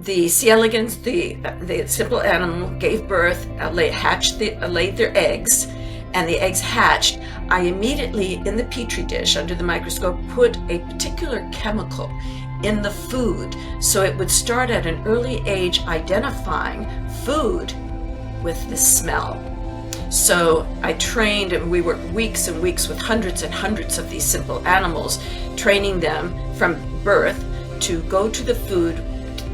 The C. elegans, the simple animal, gave birth, laid their eggs, and the eggs hatched. I immediately, in the petri dish under the microscope, put a particular chemical in the food so it would start at an early age identifying food with the smell. So I trained, and we worked weeks and weeks with hundreds and hundreds of these simple animals, training them from birth to go to the food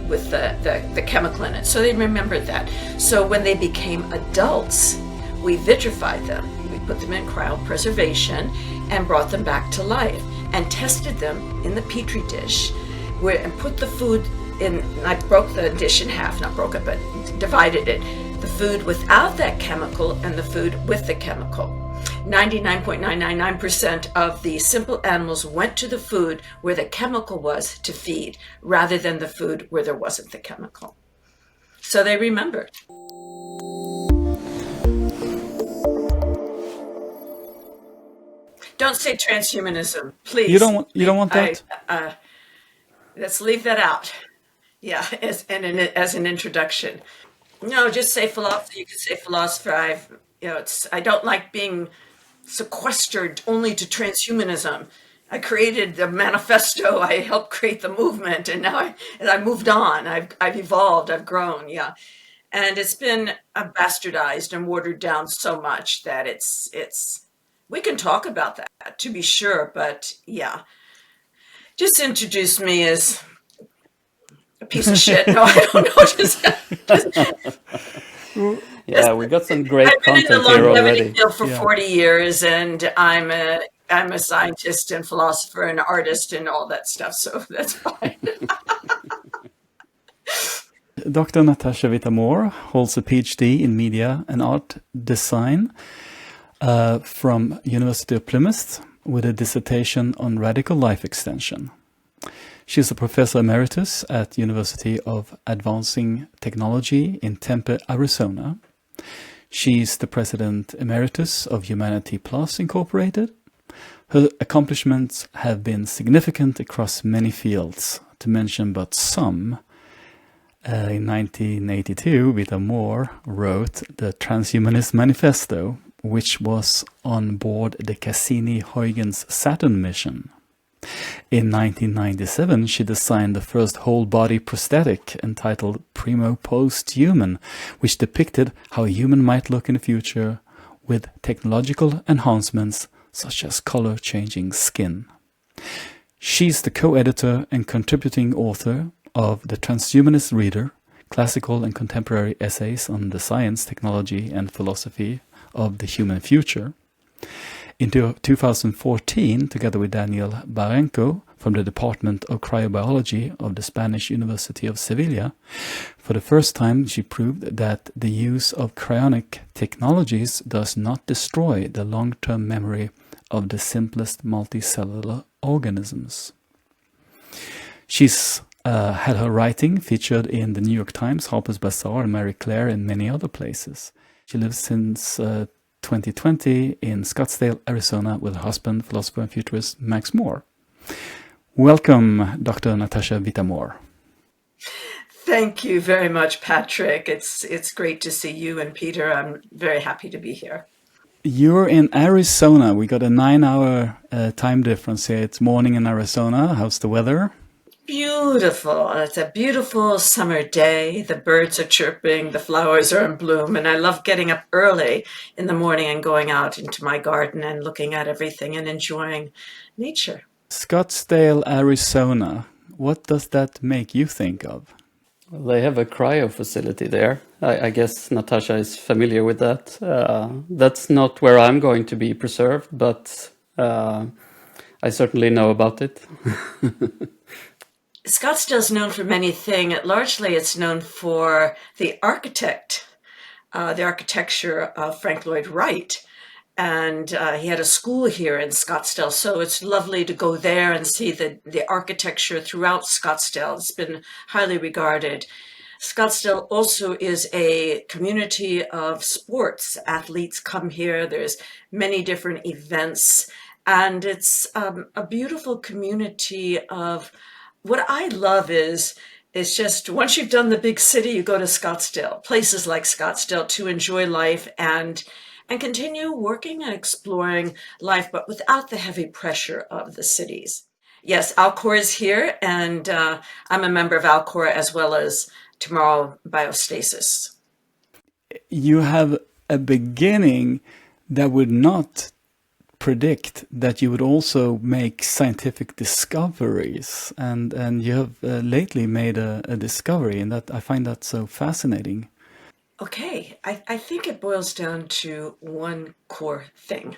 with the chemical in it. So they remembered that. So when they became adults, we vitrified them. We put them in cryopreservation and brought them back to life and tested them in the petri dish and put the food in. I broke the dish in half, not broke it, but divided it. The food without that chemical and the food with the chemical. 99.999% of the simple animals went to the food where the chemical was to feed, rather than the food where there wasn't the chemical. So they remembered. Don't say transhumanism, please. You don't want that? Let's leave that out. Yeah, as an introduction. No, just say philosopher. You could say philosopher. I don't like being sequestered only to transhumanism. I created the manifesto. I helped create the movement, and now I moved on. I've evolved. I've grown. Yeah, and it's been bastardized and watered down so much that it's. We can talk about that, to be sure, but yeah, just introduce me as a piece of shit. No, I don't know. Yeah, we got some great I've been in content the here longevity already. field for 40 years, and I'm a scientist and philosopher and artist and all that stuff, so that's fine. Dr. Natasha Vita-More holds a PhD in media and art design from University of Plymouth with a dissertation on radical life extension. She's a professor emeritus at University of Advancing Technology in Tempe, Arizona. She's the president emeritus of Humanity Plus Incorporated. Her accomplishments have been significant across many fields, to mention but some. In 1982, Vita-More wrote the Transhumanist Manifesto, which was on board the Cassini-Huygens Saturn mission. In 1997, she designed the first whole-body prosthetic entitled Primo Posthuman, which depicted how a human might look in the future with technological enhancements such as color-changing skin. She's the co-editor and contributing author of The Transhumanist Reader, classical and contemporary essays on the science, technology, and philosophy of the human future. In 2014, together with Daniel Barranco from the Department of Cryobiology of the Spanish University of Sevilla, for the first time she proved that the use of cryonic technologies does not destroy the long-term memory of the simplest multicellular organisms. She's had her writing featured in the New York Times, Harper's Bazaar, and Marie Claire, and many other places. She lives since 2020 in Scottsdale, Arizona, with her husband, philosopher and futurist Max Moore. Welcome, Dr. Natasha Vita-More. Thank you very much, Patrick. It's great to see you and Peter. I'm very happy to be here. You're in Arizona. We got a 9-hour time difference here. It's morning in Arizona. How's the weather? Beautiful. It's a beautiful summer day. The birds are chirping, the flowers are in bloom, and I love getting up early in the morning and going out into my garden and looking at everything and enjoying nature. Scottsdale, Arizona. What does that make you think of? They have a cryo facility there. I guess Natasha is familiar with that. That's not where I'm going to be preserved, but I certainly know about it. Scottsdale is known for many things. Largely, it's known for the architecture of Frank Lloyd Wright. And he had a school here in Scottsdale. So it's lovely to go there and see the architecture throughout Scottsdale. It's been highly regarded. Scottsdale also is a community of sports. Athletes come here. There's many different events. And it's a beautiful community of... What I love is It's just once you've done the big city, you go to Scottsdale, places like Scottsdale, to enjoy life and continue working and exploring life, but without the heavy pressure of the cities. Yes, Alcor is here, and I'm a member of Alcor as well as Tomorrow Biostasis. You have a beginning that would not predict that you would also make scientific discoveries, and you have lately made a discovery, and that I find that so fascinating. Okay, I think it boils down to one core thing.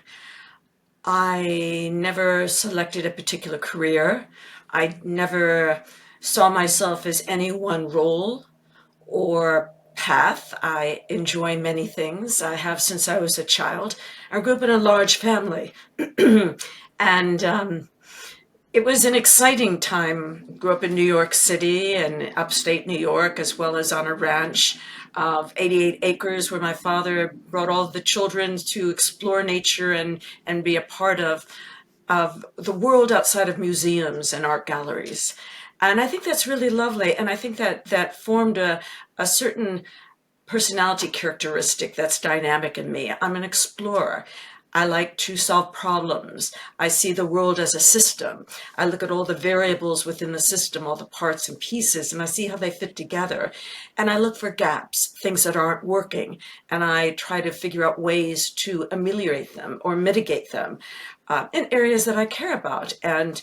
I never selected a particular career. I never saw myself as any one role or path. I enjoy many things. I have since I was a child. I grew up in a large family. And it was an exciting time. Grew up in New York City and upstate New York, as well as on a ranch of 88 acres where my father brought all the children to explore nature and be a part of the world outside of museums and art galleries. And I think that's really lovely. And I think that formed a certain personality characteristic that's dynamic in me. I'm an explorer. I like to solve problems. I see the world as a system. I look at all the variables within the system, all the parts and pieces, and I see how they fit together. And I look for gaps, things that aren't working, and I try to figure out ways to ameliorate them or mitigate them in areas that I care about. And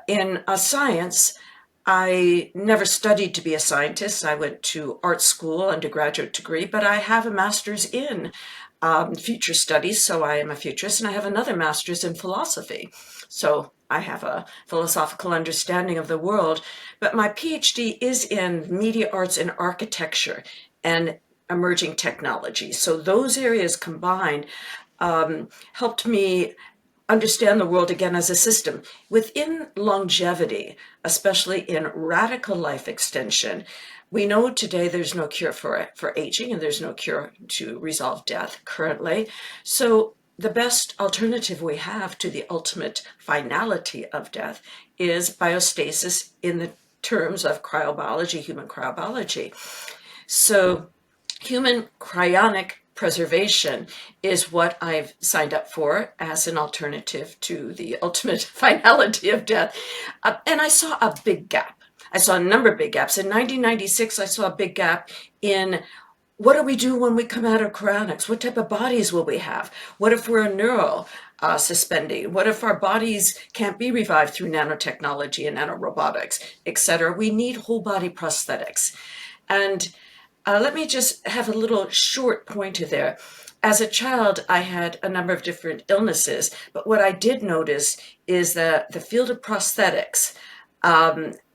in science, I never studied to be a scientist. I went to art school, undergraduate degree, but I have a master's in future studies, so I am a futurist, and I have another master's in philosophy. So I have a philosophical understanding of the world, but my PhD is in media arts and architecture and emerging technology. So those areas combined helped me understand the world again as a system. Within longevity, especially in radical life extension, we know today there's no cure for aging, and there's no cure to resolve death currently. So the best alternative we have to the ultimate finality of death is biostasis in the terms of cryobiology, human cryobiology. So human cryonic preservation is what I've signed up for as an alternative to the ultimate finality of death. And I saw a big gap. I saw a number of big gaps. In 1996, I saw a big gap in what do we do when we come out of cryonics? What type of bodies will we have? What if we're a neural suspending? What if our bodies can't be revived through nanotechnology and nanorobotics, et cetera? We need whole body prosthetics. And let me just have a little short pointer there. As a child, I had a number of different illnesses, but what I did notice is that the field of prosthetics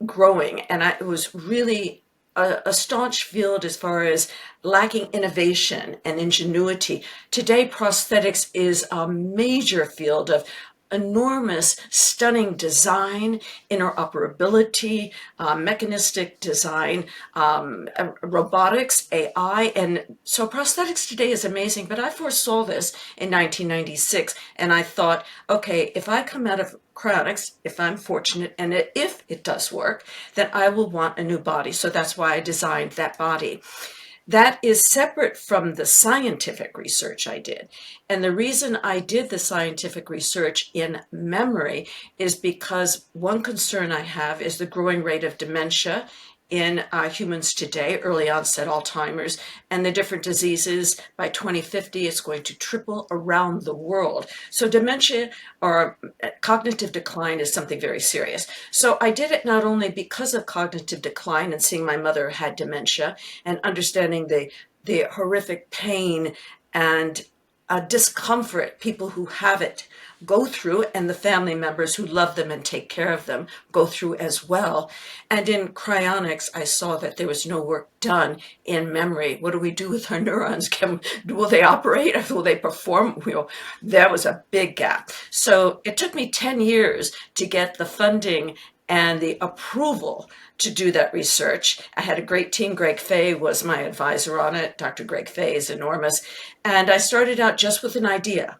growing, and it was really a staunch field as far as lacking innovation and ingenuity. Today, prosthetics is a major field of enormous, stunning design, interoperability, mechanistic design, robotics, AI. And so prosthetics today is amazing, but I foresaw this in 1996. And I thought, okay, if I come out of cryonics, if I'm fortunate, and if it does work, then I will want a new body. So that's why I designed that body. That is separate from the scientific research I did. And the reason I did the scientific research in memory is because one concern I have is the growing rate of dementia in humans today, early onset Alzheimer's, and the different diseases. By 2050, it's going to triple around the world. So dementia or cognitive decline is something very serious. So I did it not only because of cognitive decline and seeing my mother had dementia and understanding the horrific pain and discomfort people who have it go through, and the family members who love them and take care of them go through as well. And in cryonics, I saw that there was no work done in memory. What do we do with our neurons? Will they operate? Will they perform? There was a big gap. So it took me 10 years to get the funding and the approval to do that research. I had a great team. Greg Fay was my advisor on it. Dr. Greg Fay is enormous. And I started out just with an idea.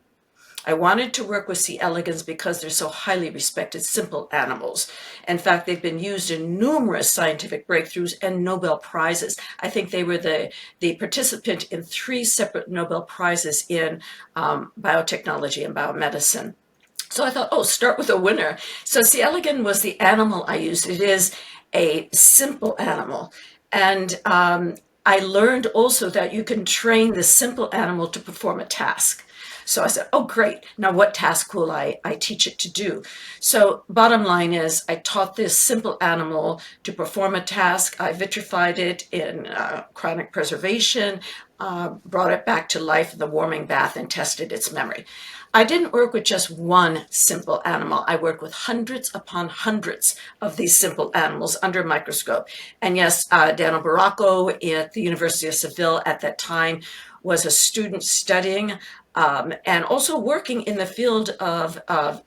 I wanted to work with C. elegans because they're so highly respected, simple animals. In fact, they've been used in numerous scientific breakthroughs and Nobel Prizes. I think they were the participant in 3 separate Nobel Prizes in biotechnology and biomedicine. So I thought, oh, start with a winner. So C. elegans was the animal I used. It is a simple animal. And I learned also that you can train this simple animal to perform a task. So I said, oh, great. Now what task will I teach it to do? So bottom line is I taught this simple animal to perform a task. I vitrified it in cryopreservation, brought it back to life in the warming bath, and tested its memory. I didn't work with just one simple animal. I worked with hundreds upon hundreds of these simple animals under a microscope. And yes, Daniel Baracco at the University of Seville at that time was a student studying and also working in the field of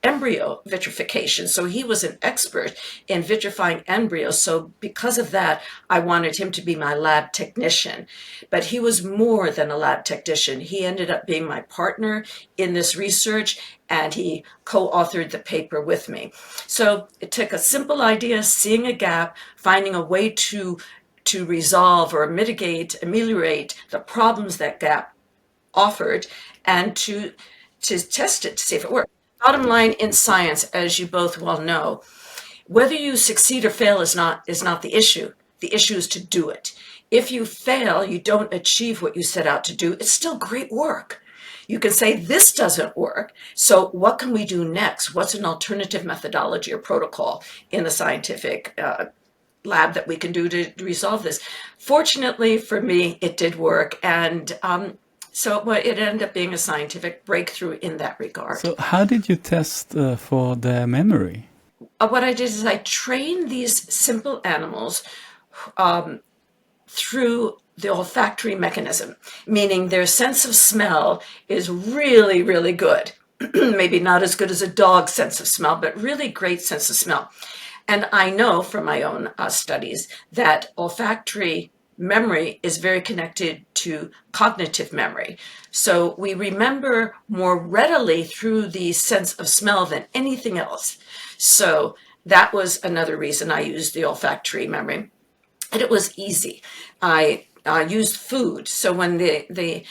embryo vitrification. So he was an expert in vitrifying embryos. So because of that, I wanted him to be my lab technician. But he was more than a lab technician. He ended up being my partner in this research, and he co-authored the paper with me. So it took a simple idea, seeing a gap, finding a way to resolve or ameliorate the problems that gap offered, and to test it to see if it worked. Bottom line in science, as you both well know, whether you succeed or fail is not the issue. The issue is to do it. If you fail, you don't achieve what you set out to do, it's still great work. You can say, this doesn't work, so what can we do next? What's an alternative methodology or protocol in the scientific lab that we can do to resolve this? Fortunately for me, it did work, and so it ended up being a scientific breakthrough in that regard. So how did you test for their memory? What I did is I trained these simple animals through the olfactory mechanism, meaning their sense of smell is really, really good. Maybe not as good as a dog's sense of smell, but really great sense of smell. And I know from my own studies that olfactory memory is very connected to cognitive memory. So we remember more readily through the sense of smell than anything else. So that was another reason I used the olfactory memory. And it was easy. I used food. So when the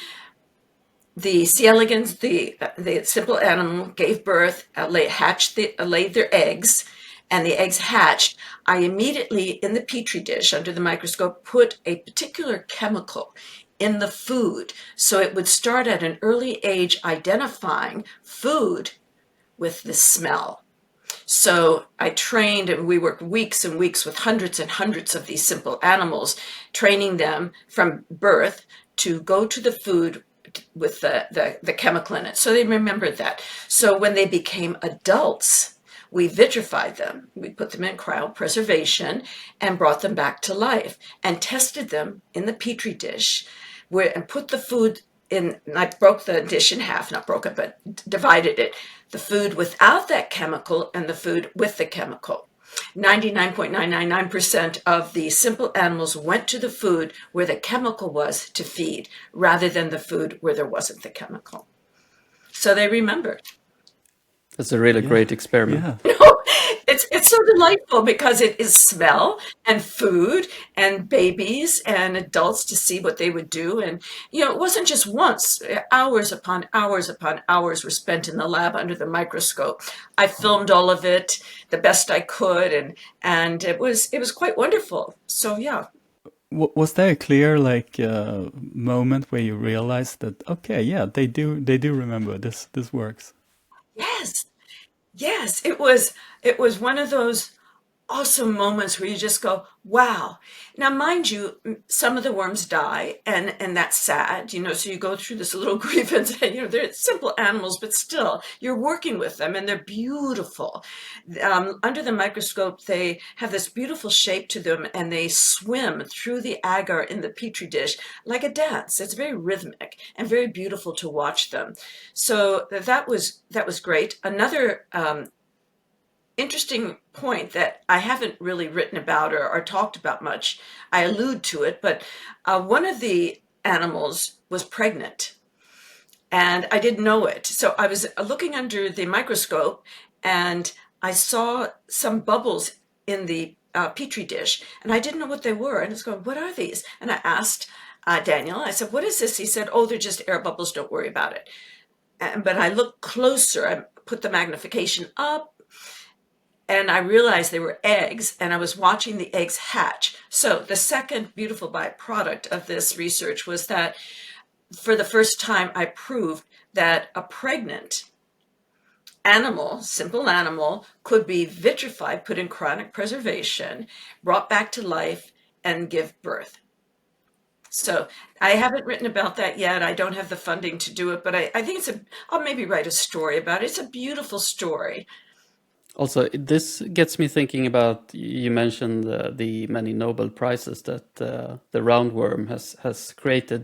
C. elegans, the simple animal, gave birth, laid their eggs, and the eggs hatched, I immediately, in the petri dish under the microscope, put a particular chemical in the food. So it would start at an early age identifying food with the smell. So I trained, and we worked weeks and weeks with hundreds and hundreds of these simple animals, training them from birth to go to the food with the chemical in it. So they remembered that. So when they became adults, we vitrified them. We put them in cryopreservation and brought them back to life and tested them in the petri dish and put the food in. I broke the dish in half, not broke it, but divided it. The food without that chemical and the food with the chemical. 99.999% of the simple animals went to the food where the chemical was to feed, rather than the food where there wasn't the chemical. So they remembered. That's a really great experiment. Yeah. No, it's so delightful because it is smell and food and babies and adults to see what they would do. And, it wasn't just once. Hours upon hours upon hours were spent in the lab under the microscope. I filmed all of it the best I could, and it was quite wonderful. So, yeah. Was there a clear moment where you realized that, okay, yeah, they do remember this works? Yes, it was one of those awesome moments where you just go, wow. Now, mind you, some of the worms die, and that's sad, so you go through this little grievance, and, they're simple animals, but still, you're working with them, and they're beautiful. Under the microscope, they have this beautiful shape to them, and they swim through the agar in the petri dish like a dance. It's very rhythmic and very beautiful to watch them. So that was great. Another interesting point that I haven't really written about or talked about much. I allude to it, but one of the animals was pregnant. and I didn't know it. So I was looking under the microscope, and I saw some bubbles in the petri dish, and I didn't know what they were. And I was going, "What are these?" And I asked Daniel. I said, "What is this?" He said, "Oh, they're just air bubbles. Don't worry about it." But I looked closer. I put the magnification up, and I realized they were eggs, and I was watching the eggs hatch. So the second beautiful byproduct of this research was that for the first time, I proved that a pregnant animal, simple animal, could be vitrified, put in cryonic preservation, brought back to life, and give birth. So I haven't written about that yet. I don't have the funding to do it, but I think I'll maybe write a story about it. It's a beautiful story. Also, this gets me thinking about, you mentioned the many Nobel Prizes that the roundworm has created.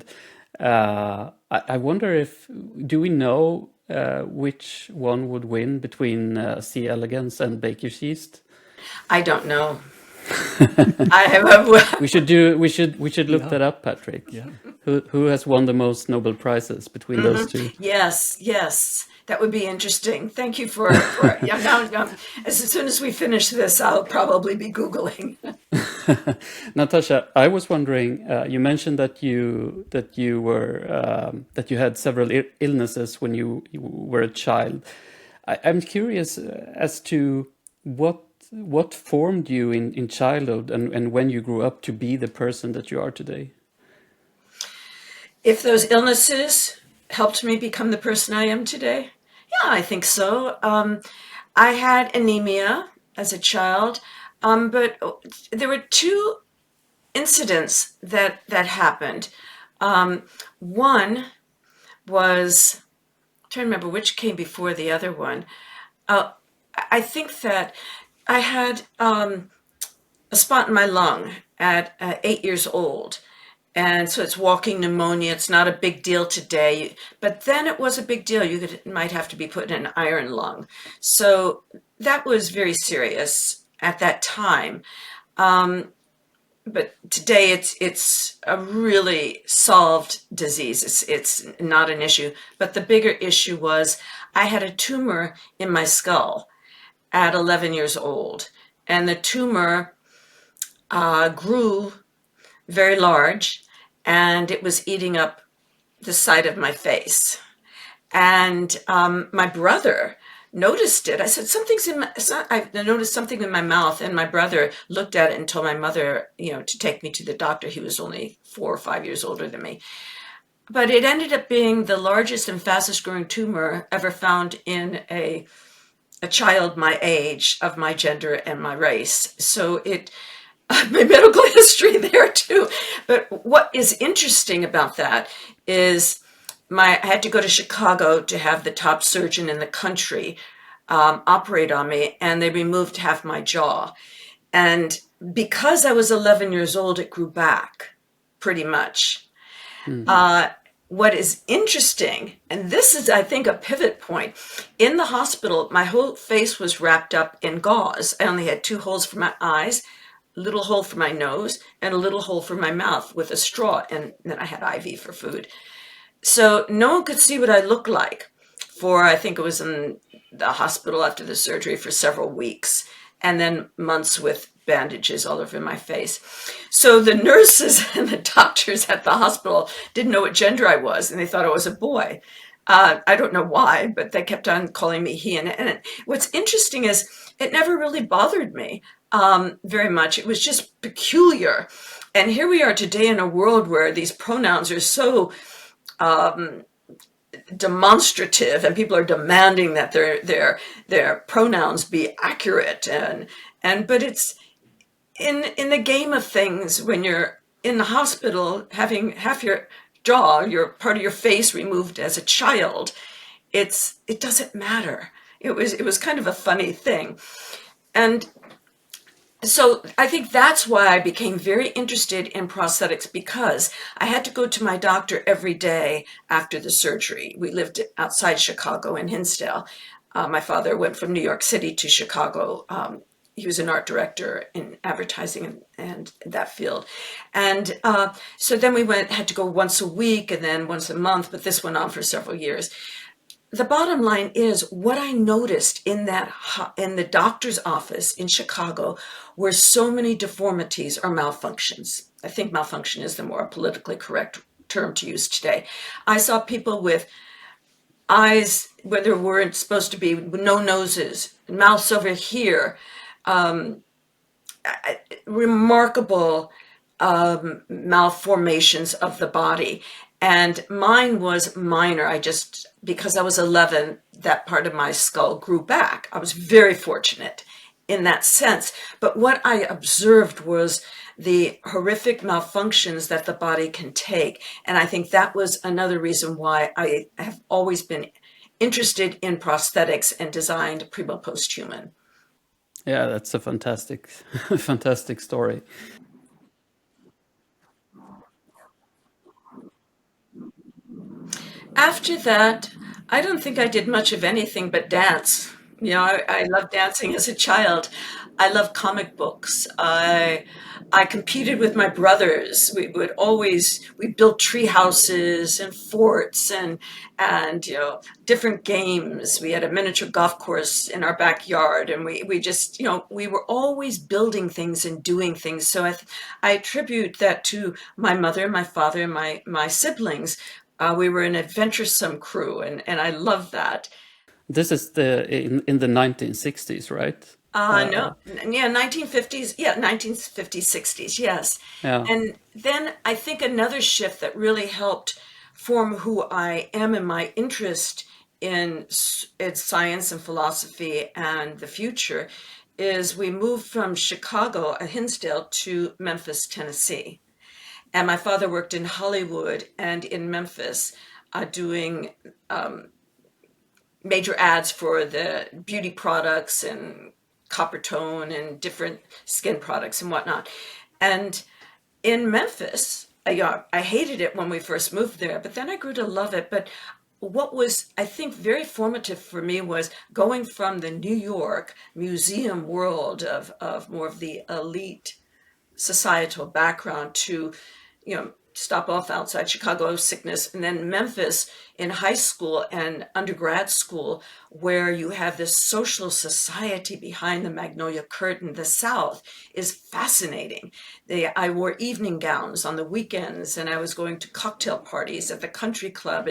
I wonder do we know which one would win between C. elegans and Baker's yeast? I don't know. I have We should look that up, Patrick. Yeah. Who has won the most Nobel Prizes between those two? Yes, that would be interesting. Thank you for yeah. Now, as soon as we finish this, I'll probably be Googling. Natasha, I was wondering. You mentioned that you had several illnesses when you were a child. I'm curious as to what formed you in childhood and when you grew up to be the person that you are today. If those illnesses helped me become the person I am today, yeah, I think so. I had anemia as a child, but there were two incidents that happened. One was, I'm trying to remember which came before the other one. I think that I had a spot in my lung at 8 years old. And so it's walking pneumonia. It's not a big deal today, but then it was a big deal. You might have to be put in an iron lung. So that was very serious at that time. But today it's a really solved disease. It's not an issue. But the bigger issue was I had a tumor in my skull at 11 years old. And the tumor grew very large, and it was eating up the side of my face. And my brother noticed it. I said, I noticed something in my mouth, and my brother looked at it and told my mother, to take me to the doctor. He was only 4 or 5 years older than me. But it ended up being the largest and fastest growing tumor ever found in a child my age, of my gender and my race. So my medical history there too. But what is interesting about that is I had to go to Chicago to have the top surgeon in the country operate on me, and they removed half my jaw. And because I was 11 years old, it grew back pretty much. What is interesting, and this is, I think, a pivot point, in the hospital, my whole face was wrapped up in gauze. I only had 2 holes for my eyes, a little hole for my nose, and a little hole for my mouth with a straw, and then I had IV for food. So no one could see what I looked like for, I think it was in the hospital after the surgery for several weeks, and then months with bandages all over my face. So the nurses and the doctors at the hospital didn't know what gender I was, and they thought I was a boy. I don't know why, but they kept on calling me he. And what's interesting is it never really bothered me very much. It was just peculiar. And here we are today in a world where these pronouns are so demonstrative, and people are demanding that their pronouns be accurate. But it's in the game of things, when you're in the hospital having half your jaw, your part of your face removed as a child, it doesn't matter. It was kind of a funny thing. And so I think that's why I became very interested in prosthetics, because I had to go to my doctor every day after the surgery. We lived outside Chicago in Hinsdale. My father went from New York City to Chicago he was an art director in advertising and that field. And so then we had to go once a week and then once a month, but this went on for several years. The bottom line is what I noticed in the doctor's office in Chicago were so many deformities or malfunctions. I think malfunction is the more politically correct term to use today. I saw people with eyes where there weren't supposed to be, no noses, mouths over here, remarkable malformations of the body. And mine was minor. Because I was 11, that part of my skull grew back. I was very fortunate in that sense. But what I observed was the horrific malfunctions that the body can take. And I think that was another reason why I have always been interested in prosthetics and designed Primo Posthuman. Yeah, that's a fantastic, fantastic story. After that, I don't think I did much of anything but dance. I loved dancing as a child. I loved comic books. I competed with my brothers. We built tree houses and forts and different games. We had a miniature golf course in our backyard, and we just we were always building things and doing things. So I attribute that to my mother, my father, and my siblings. We were an adventuresome crew, and I love that. This is in the 1960s, right? No, yeah, 1950s, yeah, 1950s, 60s, yes. Yeah. And then I think another shift that really helped form who I am and my interest in science and philosophy and the future is we moved from Chicago, Hinsdale, to Memphis, Tennessee. And my father worked in Hollywood and in Memphis, doing major ads for the beauty products and copper tone and different skin products and whatnot. And in Memphis, I hated it when we first moved there, but then I grew to love it. But what was, I think, very formative for me was going from the New York museum world of more of the elite societal background to stop off outside Chicago, sickness, and then Memphis in high school and undergrad school, where you have this social society behind the Magnolia Curtain. The South is fascinating. I wore evening gowns on the weekends, and I was going to cocktail parties at the country club,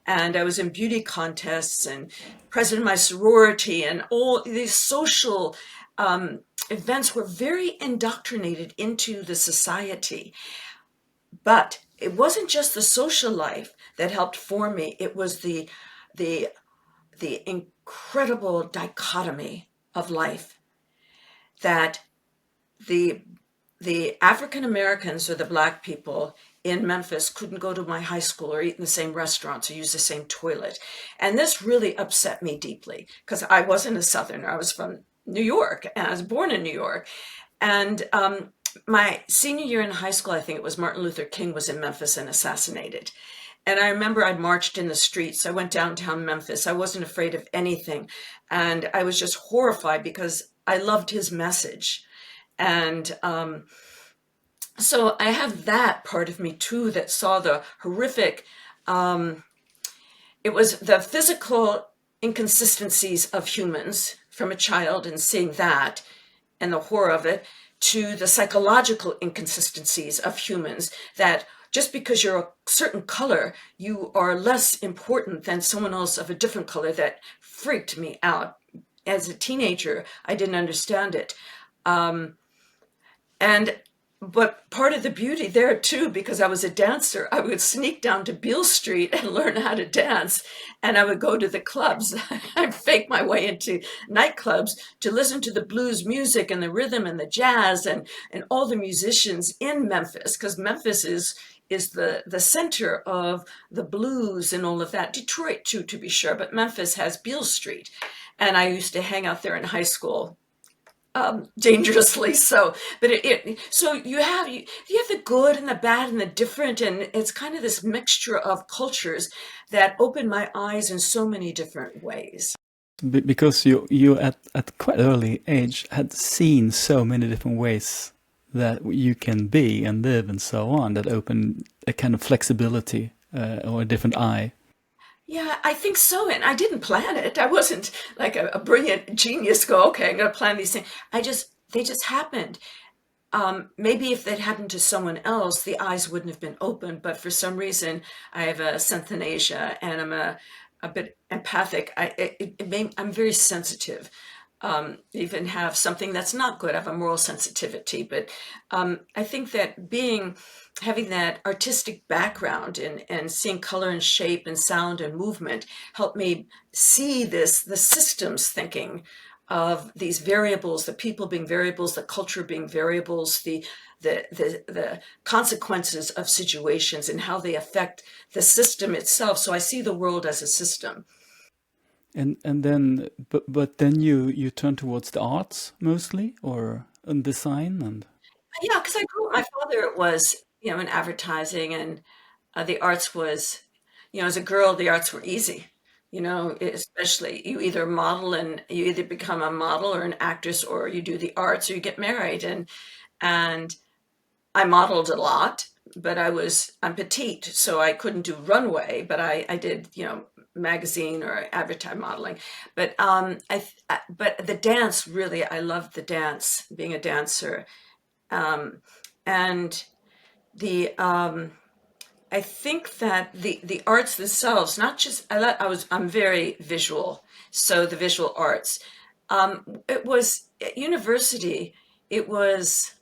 and I was in beauty contests and president of my sorority, and all these social events were very indoctrinated into the society. But it wasn't just the social life that helped form me. It was the incredible dichotomy of life that the African Americans or the Black people in Memphis couldn't go to my high school or eat in the same restaurants or use the same toilet. And this really upset me deeply because I wasn't a Southerner. I was from New York and I was born in New York. And my senior year in high school, I think it was, Martin Luther King was in Memphis and assassinated. And I remember I marched in the streets. I went downtown Memphis. I wasn't afraid of anything. And I was just horrified because I loved his message. And so I have that part of me too that saw the horrific, it was the physical inconsistencies of humans from a child and seeing that and the horror of it, to the psychological inconsistencies of humans, that just because you're a certain color, you are less important than someone else of a different color. That freaked me out. As a teenager, I didn't understand it. But part of the beauty there too, because I was a dancer, I would sneak down to Beale Street and learn how to dance. And I would go to the clubs. I'd fake my way into nightclubs to listen to the blues music and the rhythm and the jazz and all the musicians in Memphis, because Memphis is the center of the blues and all of that. Detroit too, to be sure, but Memphis has Beale Street. And I used to hang out there in high school. Dangerously so, but so you have the good and the bad and the different, and it's kind of this mixture of cultures that opened my eyes in so many different ways. because you at quite early age had seen so many different ways that you can be and live and so on, that open a kind of flexibility or a different eye. Yeah, I think so. And I didn't plan it. I wasn't like a brilliant genius go, okay, I'm going to plan these things. They just happened. Maybe if that happened to someone else, the eyes wouldn't have been open. But for some reason, I have a synthenasia and I'm a bit empathic. I'm very sensitive. Even have something that's not good. I have a moral sensitivity, but I think that having that artistic background and seeing color and shape and sound and movement helped me see the systems thinking of these variables, the people being variables, the culture being variables, the consequences of situations and how they affect the system itself. So I see the world as a system. And then, but then you turn towards the arts mostly, or and design, and Yeah, because I grew up, my father was, in advertising, and the arts was, as a girl, the arts were easy. Especially you either model and you either become a model or an actress, or you do the arts, or you get married. And I modeled a lot, but I'm petite, so I couldn't do runway, but I did, magazine or advertising modeling. But but the dance, really, I loved the dance, being a dancer. Um, and the I think that the arts themselves, not just I'm very visual, so the visual arts. It was at university. It was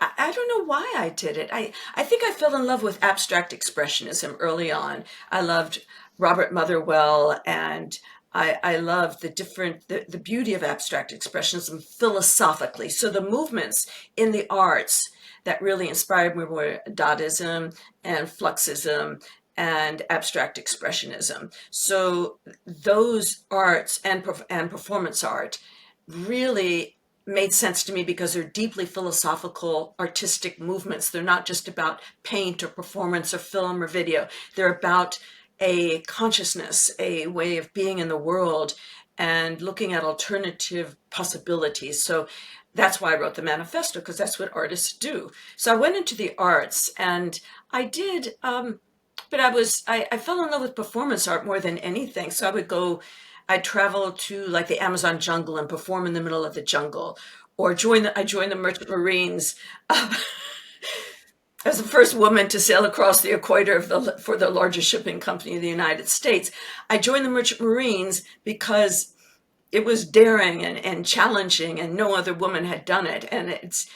I don't know why I did it. I think I fell in love with abstract expressionism early on. I loved Robert Motherwell, and I loved the beauty of abstract expressionism philosophically. So the movements in the arts that really inspired me were Dadaism and Fluxism and abstract expressionism. So those arts and performance art really made sense to me because they're deeply philosophical, artistic movements. They're not just about paint or performance or film or video. They're about a consciousness, a way of being in the world and looking at alternative possibilities. So that's why I wrote the manifesto, because that's what artists do. So I went into the arts and I did, but I fell in love with performance art more than anything. So I'd travel to like the Amazon jungle and perform in the middle of the jungle, or I joined the Merchant Marines. As the first woman to sail across the equator for the largest shipping company in the United States. I joined the Merchant Marines because it was daring and challenging, and no other woman had done it. And it's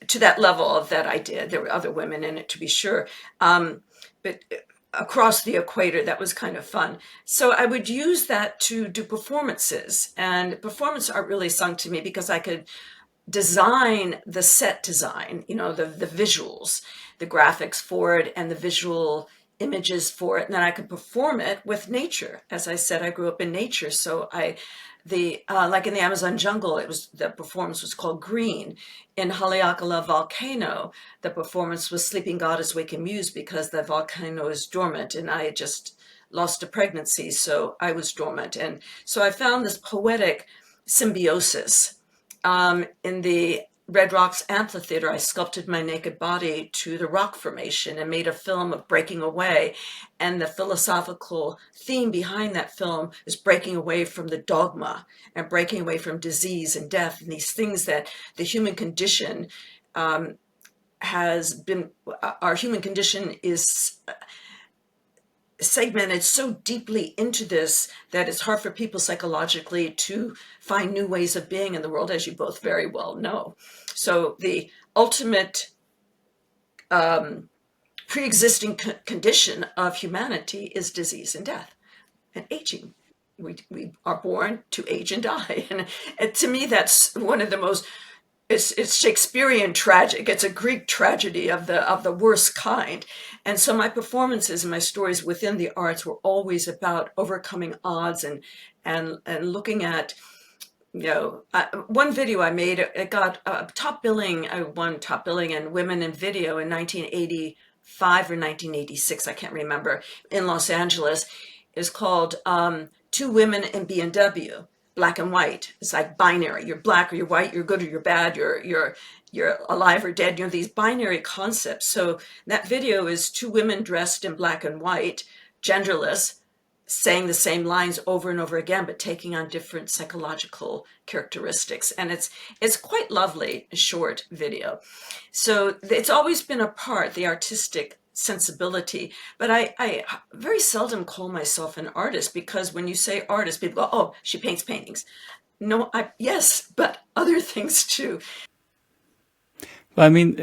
to that level of that I did. There were other women in it, to be sure. But across the equator, that was kind of fun. So I would use that to do performances, and performance art really sung to me because I could design the set design, the visuals, the graphics for it and the visual images for it. And then I could perform it with nature. As I said, I grew up in nature. So like in the Amazon jungle, the performance was called Green. In Haleakala volcano, the performance was Sleeping Goddess Waking Muse, because the volcano is dormant and I had just lost a pregnancy, so I was dormant. And so I found this poetic symbiosis. In the Red Rocks amphitheater, I sculpted my naked body to the rock formation and made a film of breaking away. And the philosophical theme behind that film is breaking away from the dogma and breaking away from disease and death and these things that the human condition our human condition is segmented so deeply into this that it's hard for people psychologically to find new ways of being in the world, as you both very well know. So the ultimate pre-existing condition of humanity is disease and death and aging. We are born to age and die. And to me, that's one of the most it's Shakespearean tragic. It's a Greek tragedy of the worst kind. And so my performances and my stories within the arts were always about overcoming odds and looking at, one video I made, it got top billing. I won top billing in women in video in 1985 or 1986. I can't remember, in Los Angeles. Is called two women in B&W, black and white. It's like binary. You're black or you're white, you're good or you're bad, you're alive or dead, these binary concepts. So that video is two women dressed in black and white, genderless, saying the same lines over and over again, but taking on different psychological characteristics. And it's quite lovely, a short video. So it's always been a part, the artistic sensibility, but I very seldom call myself an artist, because when you say artist, people go, oh, she paints paintings. No, yes, but other things too. I mean,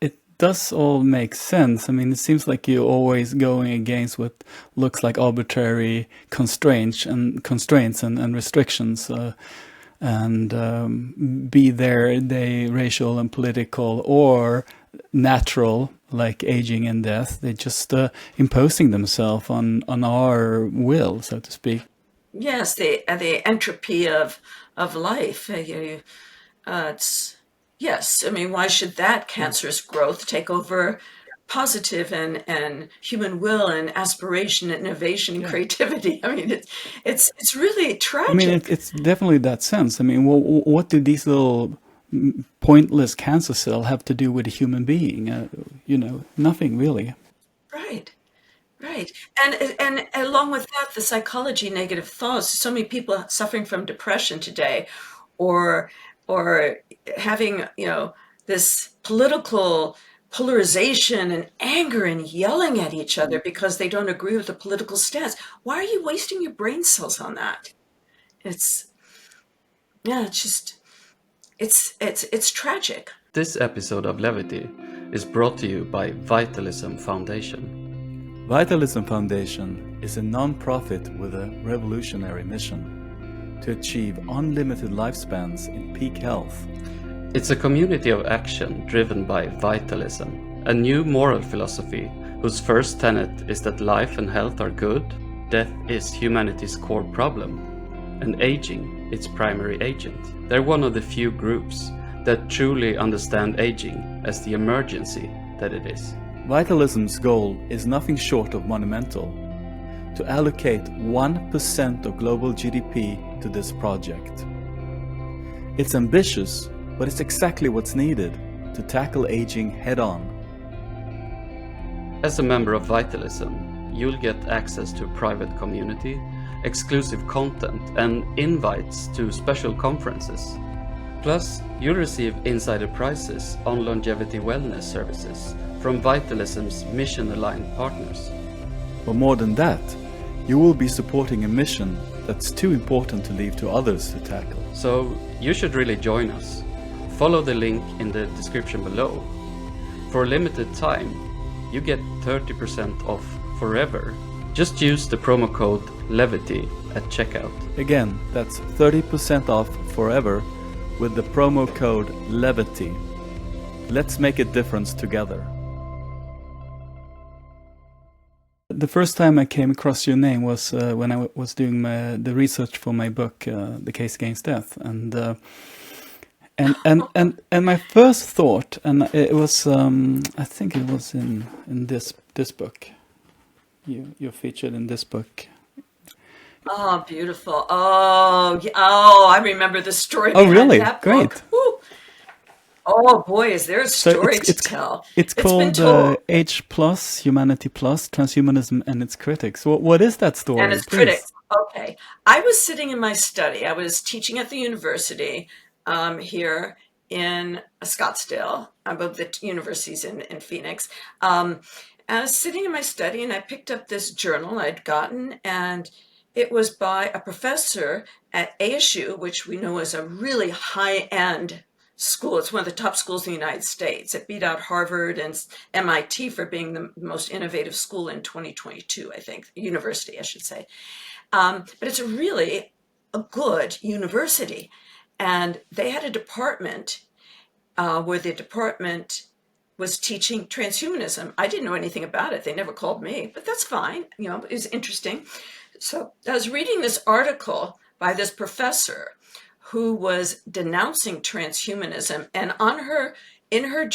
it does all make sense. I mean, it seems like you're always going against what looks like arbitrary constraints and restrictions, be they racial and political or natural, like aging and death. They're just imposing themselves on our will, so to speak. Yes, the entropy of life. It's yes. I mean, why should that cancerous growth take over positive and human will and aspiration and innovation and creativity? I mean, it's really tragic. I mean, it's definitely that sense. I mean, what do these little pointless cancer cells have to do with a human being? Nothing really. Right. Right. And along with that, the psychology, negative thoughts. So many people suffering from depression today, or having, this political polarization and anger and yelling at each other because they don't agree with the political stance. Why are you wasting your brain cells on that? It's it's tragic. This episode of Levity is brought to you by Vitalism Foundation. Vitalism Foundation is a non-profit with a revolutionary mission to achieve unlimited lifespans in peak health. It's a community of action driven by vitalism, a new moral philosophy whose first tenet is that life and health are good, death is humanity's core problem, and aging its primary agent. They're one of the few groups that truly understand aging as the emergency that it is. Vitalism's goal is nothing short of monumental: to allocate 1% of global GDP to this project. It's ambitious, but it's exactly what's needed to tackle aging head-on. As a member of Vitalism, you'll get access to a private community, exclusive content, and invites to special conferences. Plus, you'll receive insider prices on longevity wellness services from Vitalism's mission-aligned partners. But more than that, you will be supporting a mission that's too important to leave to others to tackle. So you should really join us. Follow the link in the description below. For a limited time, you get 30% off forever. Just use the promo code LEVITY at checkout. Again, that's 30% off forever with the promo code LEVITY. Let's make a difference together. The first time I came across your name was when I was doing the research for my book, The Case Against Death, and my first thought, and it was I think it was in this book. You're featured in this book. Oh, beautiful. Oh, I remember the story Oh, behind really? that Great. book. Woo. Oh boy, is there a story to tell. It's called Age Plus, Humanity Plus, Transhumanism and its Critics. What is that story? And its critics. Okay. I was sitting in my study. I was teaching at the university here in Scottsdale, above the universities in Phoenix. I was sitting in my study and I picked up this journal I'd gotten, and it was by a professor at ASU, which we know is a really high-end school. It's one of the top schools in the United States. It beat out Harvard and MIT for being the most innovative school in 2022, I think, university, I should say. But it's really a good university. And they had a department where the department was teaching transhumanism. I didn't know anything about it. They never called me, but that's fine. It was interesting. So I was reading this article by this professor who was denouncing transhumanism, and in the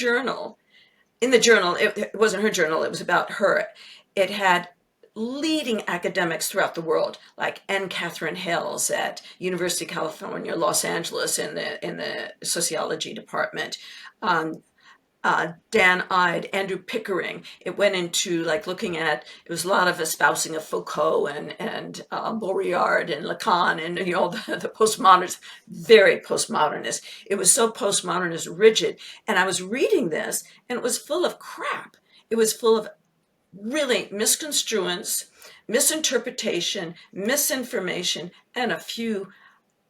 journal, it wasn't her journal, it was about her. It had leading academics throughout the world, like N. Catherine Hales at University of California, Los Angeles, in the sociology department. Dan Ide, Andrew Pickering. It went into like looking at, it was a lot of espousing of Foucault and Baudrillard and Lacan and the postmodernists, very postmodernist. It was so postmodernist, rigid. And I was reading this and it was full of crap. It was full of really misconstruence, misinterpretation, misinformation, and a few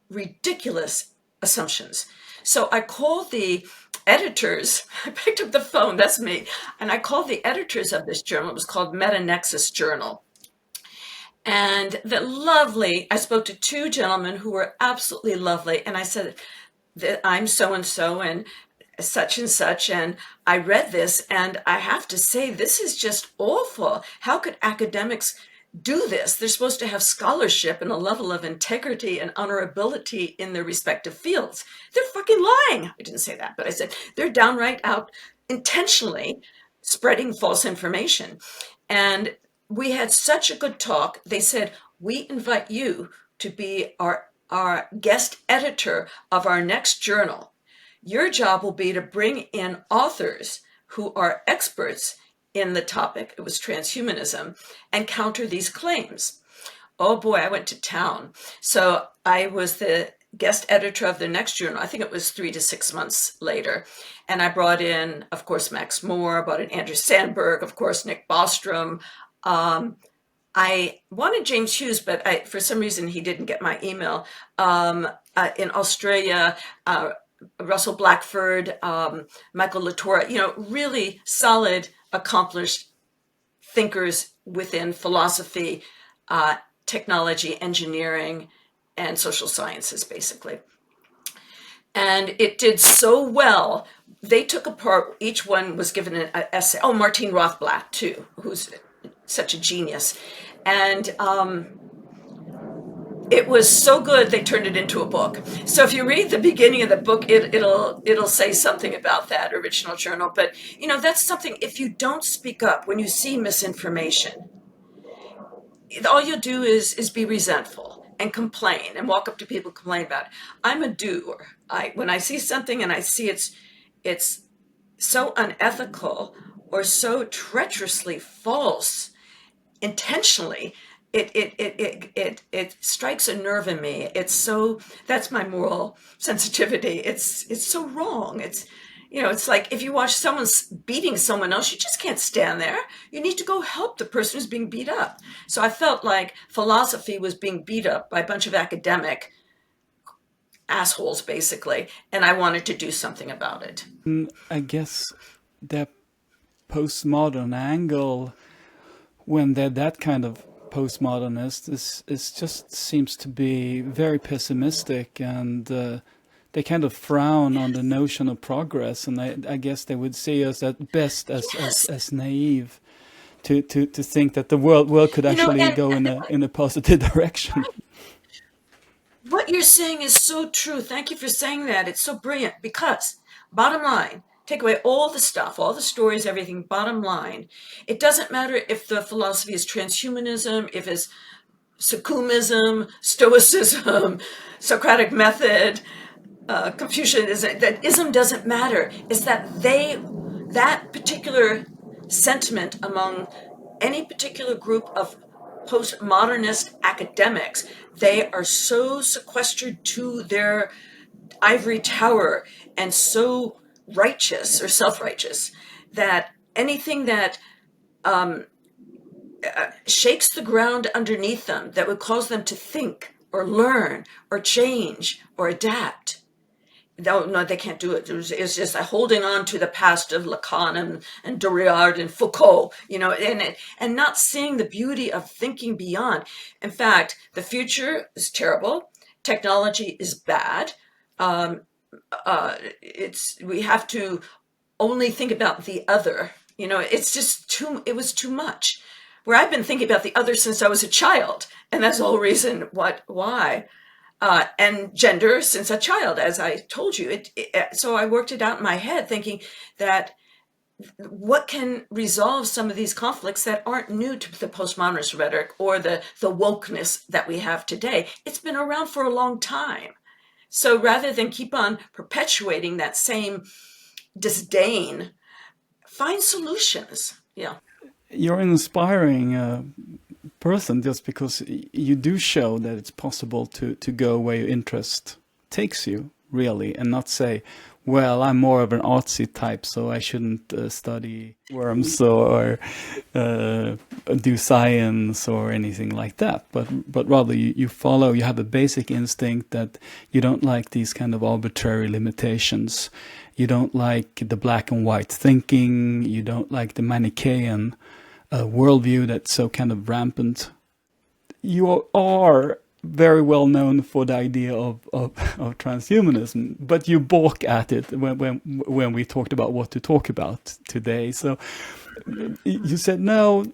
ridiculous assumptions. So I called the editors, I picked up the phone, that's me, and I called the editors of this journal. It was called Meta-Nexus Journal. And I spoke to two gentlemen who were absolutely lovely. And I said that I'm so-and-so and such, and I read this, and I have to say, this is just awful. How could academics do this? They're supposed to have scholarship and a level of integrity and honorability in their respective fields. They're fucking lying. I didn't say that, but I said they're downright out intentionally spreading false information. And we had such a good talk. They said, we invite you to be our guest editor of our next journal. Your job will be to bring in authors who are experts in the topic, it was transhumanism, and counter these claims. Oh boy, I went to town. So I was the guest editor of the next journal. I think it was 3 to 6 months later. And I brought in, of course, Max Moore, I brought in Andrew Sandberg, of course, Nick Bostrom. I wanted James Hughes, but for some reason he didn't get my email. In Australia, Russell Blackford, Michael Latorre, really solid, accomplished thinkers within philosophy, technology, engineering, and social sciences, basically. And it did so well. They took apart, each one was given an essay. Oh, Martine Rothblatt, too, who's such a genius. And it was so good they turned it into a book. So if you read the beginning of the book, it'll say something about that original journal. But that's something, if you don't speak up when you see misinformation, all you'll do is be resentful and complain and walk up to people and complain about it. I'm a doer. When I see something and I see it's so unethical or so treacherously false, intentionally, it strikes a nerve in me. That's my moral sensitivity. It's so wrong. It's like if you watch someone beating someone else, you just can't stand there. You need to go help the person who's being beat up. So I felt like philosophy was being beat up by a bunch of academic assholes, basically, and I wanted to do something about it. I guess the postmodern angle, when they're that kind of postmodernist, is just seems to be very pessimistic, and they kind of frown on the notion of progress, and I guess they would see us at best as naive to think that the world could actually go in a positive direction. What you're saying is so true. Thank you for saying that. It's so brilliant because, bottom line, take away all the stuff, all the stories, everything, bottom line, it doesn't matter if the philosophy is transhumanism, if it's Sukumism, Stoicism, Socratic method, Confucianism, that ism doesn't matter. It's that that particular sentiment among any particular group of postmodernist academics, they are so sequestered to their ivory tower and so righteous or self-righteous that anything that shakes the ground underneath them, that would cause them to think or learn or change or adapt, no, they can't do it. It's just holding on to the past of Lacan and Baudrillard and Foucault, and not seeing the beauty of thinking beyond. In fact, the future is terrible. Technology is bad. We have to only think about the other. It's just it was too much. Where I've been thinking about the other since I was a child, and that's the whole reason why. And gender since a child, as I told you. So I worked it out in my head, thinking that what can resolve some of these conflicts that aren't new to the postmodernist rhetoric or the wokeness that we have today. It's been around for a long time. So rather than keep on perpetuating that same disdain, find solutions. Yeah. You're an inspiring person just because you do show that it's possible to go where your interest takes you, really, and not say, well, I'm more of an artsy type, so I shouldn't study worms or do science or anything like that. But rather, you follow, you have a basic instinct that you don't like these kind of arbitrary limitations. You don't like the black and white thinking. You don't like the Manichaean worldview that's so kind of rampant. You are very well known for the idea of transhumanism, but you balk at it when we talked about what to talk about today. So you said, no,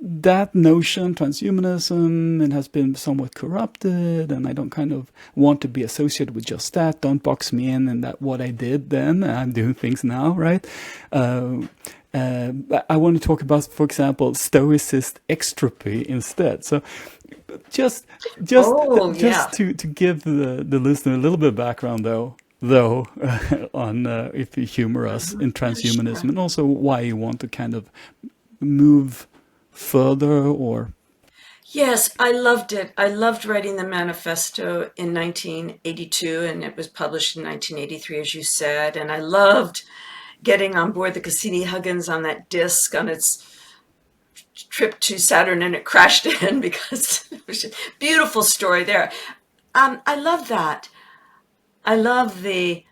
that notion, transhumanism, it has been somewhat corrupted, and I don't kind of want to be associated with just that. Don't box me in and that what I did then. I'm doing things now, right? I want to talk about, for example, Stoicist extropy instead. So just to give the listener a little bit of background, though, on if you humor us in transhumanism, and also why you want to kind of move further or... Yes, I loved it. I loved writing the manifesto in 1982, and it was published in 1983, as you said. And I loved getting on board the Cassini-Huygens on that disc on its trip to Saturn, and it crashed in because it was a beautiful story there. I love that. I love the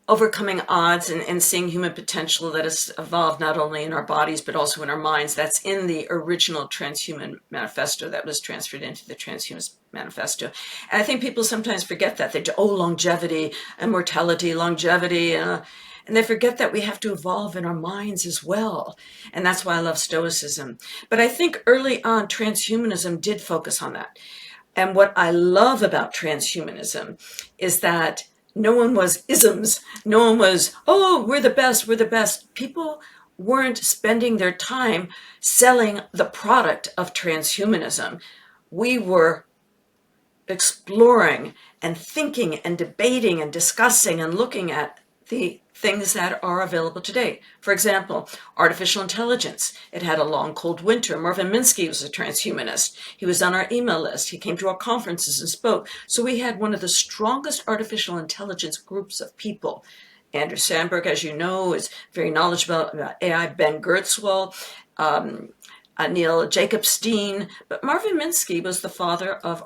overcoming odds and seeing human potential that has evolved not only in our bodies but also in our minds. That's in the original Transhuman Manifesto that was transferred into the Transhumanist Manifesto. And I think people sometimes forget that. They do, longevity, immortality, longevity, and they forget that we have to evolve in our minds as well. And that's why I love Stoicism. But I think early on, transhumanism did focus on that. And what I love about transhumanism is that no one was isms. No one was, we're the best, we're the best. People weren't spending their time selling the product of transhumanism. We were exploring and thinking and debating and discussing and looking at the things that are available today. For example, artificial intelligence. It had a long, cold winter. Marvin Minsky was a transhumanist. He was on our email list. He came to our conferences and spoke. So we had one of the strongest artificial intelligence groups of people. Andrew Sandberg, as you know, is very knowledgeable about AI. Ben Gertzwell, Neil Jacobstein. But Marvin Minsky was the father of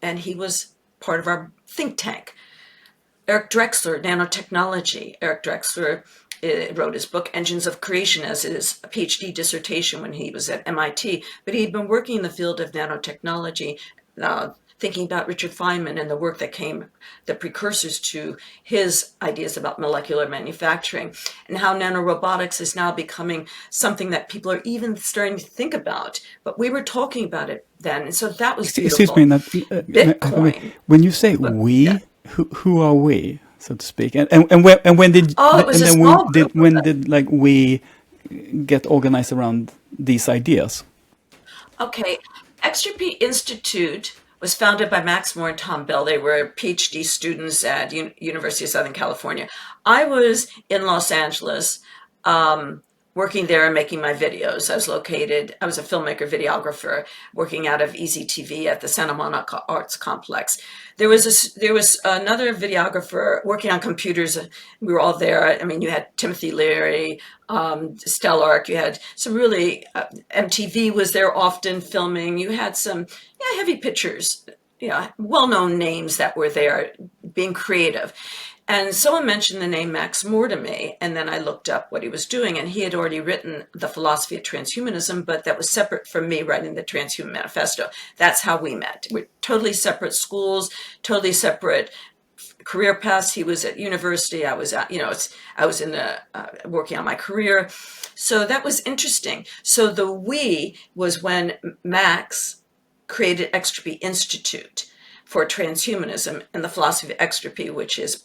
and he was part of our think tank. Eric Drexler, nanotechnology. Eric Drexler wrote his book, Engines of Creation, as his PhD dissertation when he was at MIT. But he'd been working in the field of nanotechnology, thinking about Richard Feynman and the work that came, the precursors to his ideas about molecular manufacturing, and how nanorobotics is now becoming something that people are even starting to think about. But we were talking about it then, and so that was beautiful. Excuse me, Bitcoin. When you say we, yeah. Who are we, so to speak? And when did we get organized around these ideas? Okay, Extropy Institute was founded by Max Moore and Tom Bell. They were PhD students at University of Southern California. I was in Los Angeles, working there and making my videos. I was a filmmaker, videographer, working out of EasyTV at the Santa Monica Arts Complex. There was another videographer working on computers. We were all there. I mean, you had Timothy Leary, Stellark. You had some really, MTV was there often filming. You had some heavy pictures, well-known names that were there being creative. And someone mentioned the name Max Moore to me, and then I looked up what he was doing, and he had already written The Philosophy of Transhumanism, but that was separate from me writing the Transhuman Manifesto. That's how we met. We're totally separate schools, totally separate career paths. He was at university. I was at, I was in the working on my career. So that was interesting. So the we was when Max created Extropy Institute for transhumanism and the philosophy of extropy, which is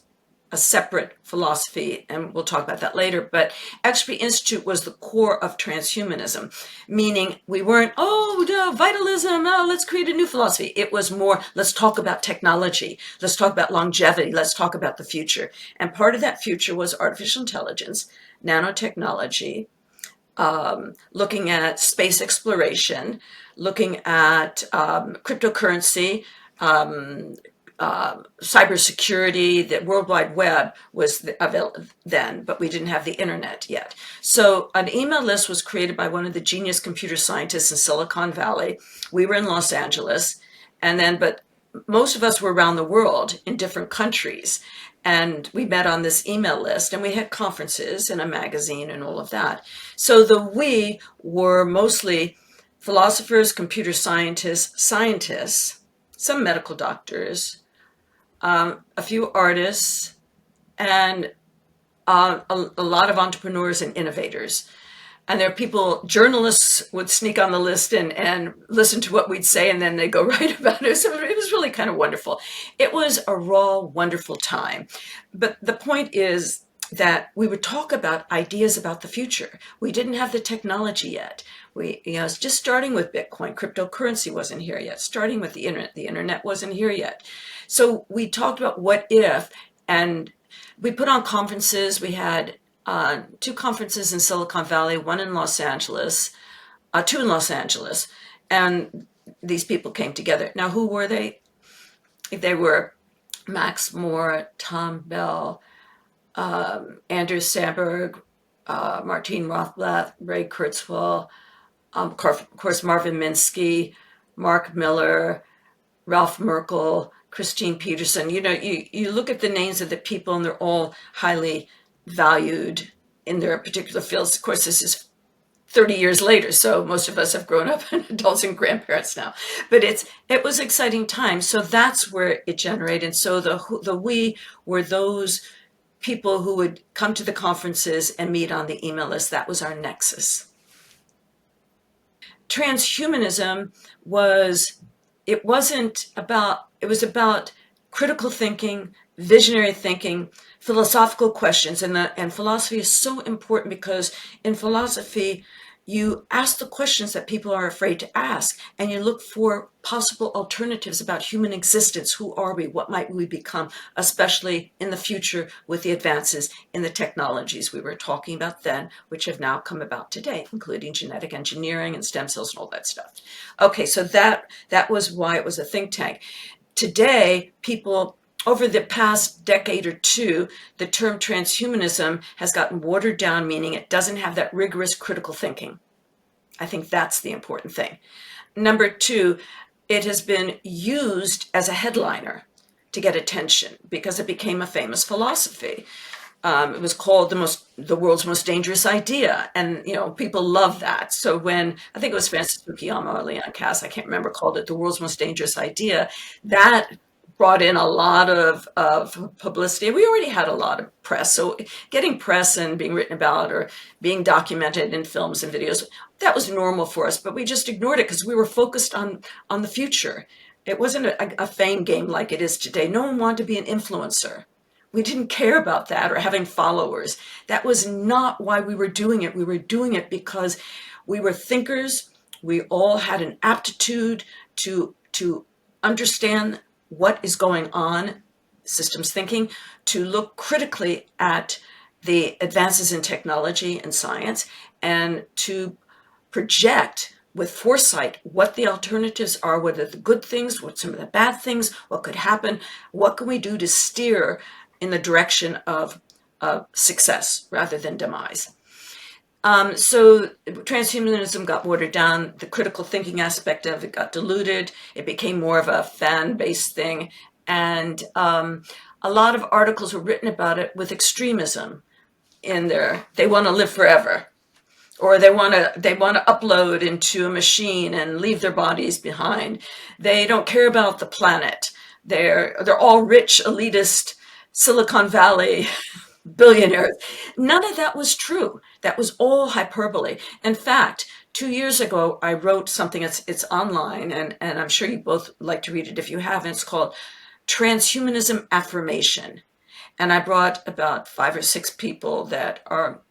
a separate philosophy, and we'll talk about that later. But Extropy Institute was the core of transhumanism, meaning we weren't, oh, no, vitalism, oh, let's create a new philosophy. It was more, let's talk about technology, let's talk about longevity, let's talk about the future. And part of that future was artificial intelligence, nanotechnology, looking at space exploration, looking at cryptocurrency, cybersecurity. The World Wide Web was available then, but we didn't have the internet yet. So an email list was created by one of the genius computer scientists in Silicon Valley. We were in Los Angeles, but most of us were around the world in different countries. And we met on this email list, and we had conferences and a magazine and all of that. So we were mostly philosophers, computer scientists, some medical doctors, a few artists, and a lot of entrepreneurs and innovators. And there are people, journalists would sneak on the list and listen to what we'd say, and then they go write about it. So it was really kind of wonderful. It was a raw, wonderful time. But the point is that we would talk about ideas about the future. We didn't have the technology yet. It's just starting with Bitcoin. Cryptocurrency wasn't here yet. Starting with the internet. The internet wasn't here yet. So we talked about what if, and we put on conferences. We had 2 conferences in Silicon Valley, one in Los Angeles, 2 in Los Angeles, and these people came together. Now, who were they? They were Max Moore, Tom Bell, Andrew Sandberg, Martine Rothblatt, Ray Kurzweil, of course, Marvin Minsky, Mark Miller, Ralph Merkel, Christine Peterson. You look at the names of the people, and they're all highly valued in their particular fields. Of course, this is 30 years later, so most of us have grown up and adults and grandparents now. But it was exciting times. So that's where it generated. So the we were those people who would come to the conferences and meet on the email list. That was our nexus. Transhumanism was about critical thinking, visionary thinking, philosophical questions. And philosophy is so important because in philosophy, you ask the questions that people are afraid to ask, and you look for possible alternatives about human existence. Who are we? What might we become, especially in the future with the advances in the technologies we were talking about then, which have now come about today, including genetic engineering and stem cells and all that stuff. Okay, so that was why it was a think tank. Today, people, over the past decade or two, the term transhumanism has gotten watered down, meaning it doesn't have that rigorous critical thinking. I think that's the important thing. Number 2, it has been used as a headliner to get attention because it became a famous philosophy. It was called the world's most dangerous idea, and people love that. So when I think it was Francis Fukuyama or Leon Kass, I can't remember, called it the world's most dangerous idea, that brought in a lot of publicity. We already had a lot of press, so getting press and being written about or being documented in films and videos, that was normal for us, but we just ignored it because we were focused on the future. It wasn't a fame game like it is today. No one wanted to be an influencer. We didn't care about that or having followers. That was not why we were doing it. We were doing it because we were thinkers. We all had an aptitude to understand what is going on, systems thinking, to look critically at the advances in technology and science, and to project with foresight what the alternatives are, what are the good things, what some of the bad things, what could happen, what can we do to steer in the direction of success rather than demise. So transhumanism got watered down. The critical thinking aspect of it got diluted. It became more of a fan-based thing. And a lot of articles were written about it with extremism in there. They want to live forever, or they want to upload into a machine and leave their bodies behind. They don't care about the planet. They're all rich, elitist, Silicon Valley billionaires. None of that was true. That was all hyperbole. In fact, 2 years ago, I wrote something, it's online, and I'm sure you both like to read it if you haven't. It's called Transhumanism Affirmation. And I brought about 5 or 6 people that are,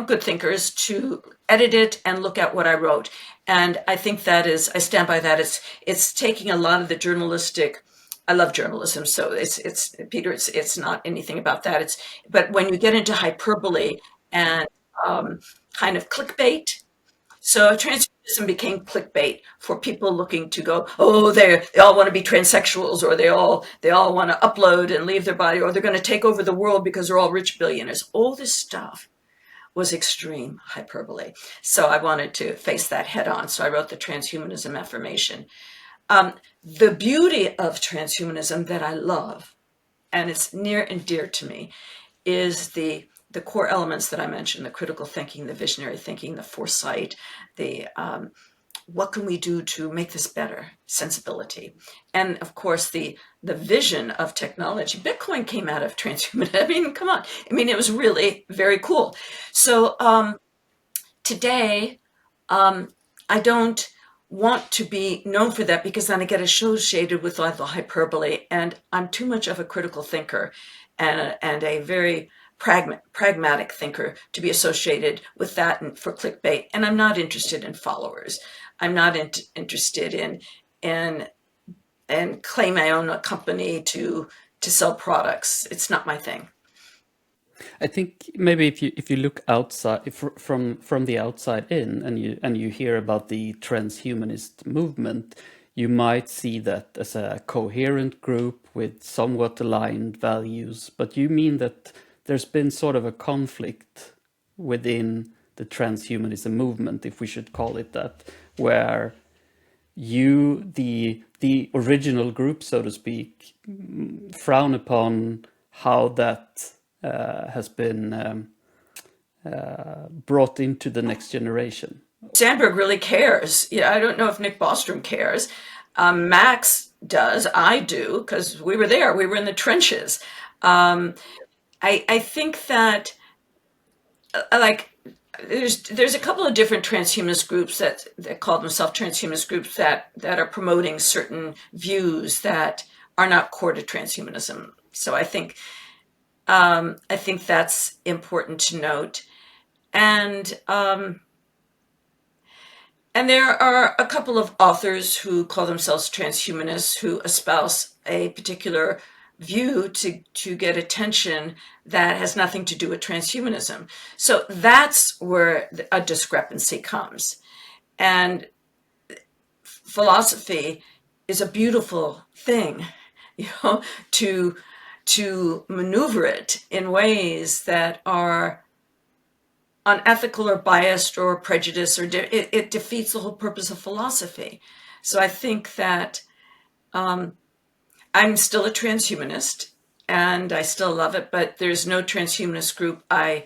good thinkers to edit it and look at what I wrote. And I think I stand by that. It's taking a lot of the journalistic. I love journalism, so it's Peter. It's not anything about that. But when you get into hyperbole and kind of clickbait, so transhumanism became clickbait for people looking to go, oh, they all want to be transsexuals, or they all want to upload and leave their body, or they're going to take over the world because they're all rich billionaires. All this stuff was extreme hyperbole. So I wanted to face that head on. So I wrote the Transhumanism Affirmation. The beauty of transhumanism that I love, and it's near and dear to me, is the core elements that I mentioned: the critical thinking, the visionary thinking, the foresight, the what can we do to make this better sensibility, and of course the vision of technology. Bitcoin came out of transhumanism. I mean, come on. I mean, it was really very cool. So today, I don't want to be known for that, because then I get associated with all the hyperbole, and I'm too much of a critical thinker and a very pragmatic thinker to be associated with that and for clickbait. And I'm not interested in followers. I'm not interested in claim I own a company to sell products. It's not my thing. I think maybe if you look outside from the outside in, and you hear about the transhumanist movement, you might see that as a coherent group with somewhat aligned values. But you mean that there's been sort of a conflict within the transhumanism movement, if we should call it that, where the original group, so to speak, frown upon how that has been brought into the next generation. Sandberg really cares. Yeah, I don't know if Nick Bostrom cares. Max does. I do, because we were there. We were in the trenches. I think that there's a couple of different transhumanist groups that call themselves transhumanist groups that are promoting certain views that are not core to transhumanism. So I think that's important to note. And there are a couple of authors who call themselves transhumanists who espouse a particular view to get attention that has nothing to do with transhumanism. So that's where a discrepancy comes. And philosophy is a beautiful thing, to maneuver it in ways that are unethical or biased or prejudiced, or it defeats the whole purpose of philosophy. So I think that I'm still a transhumanist and I still love it, but there's no transhumanist group I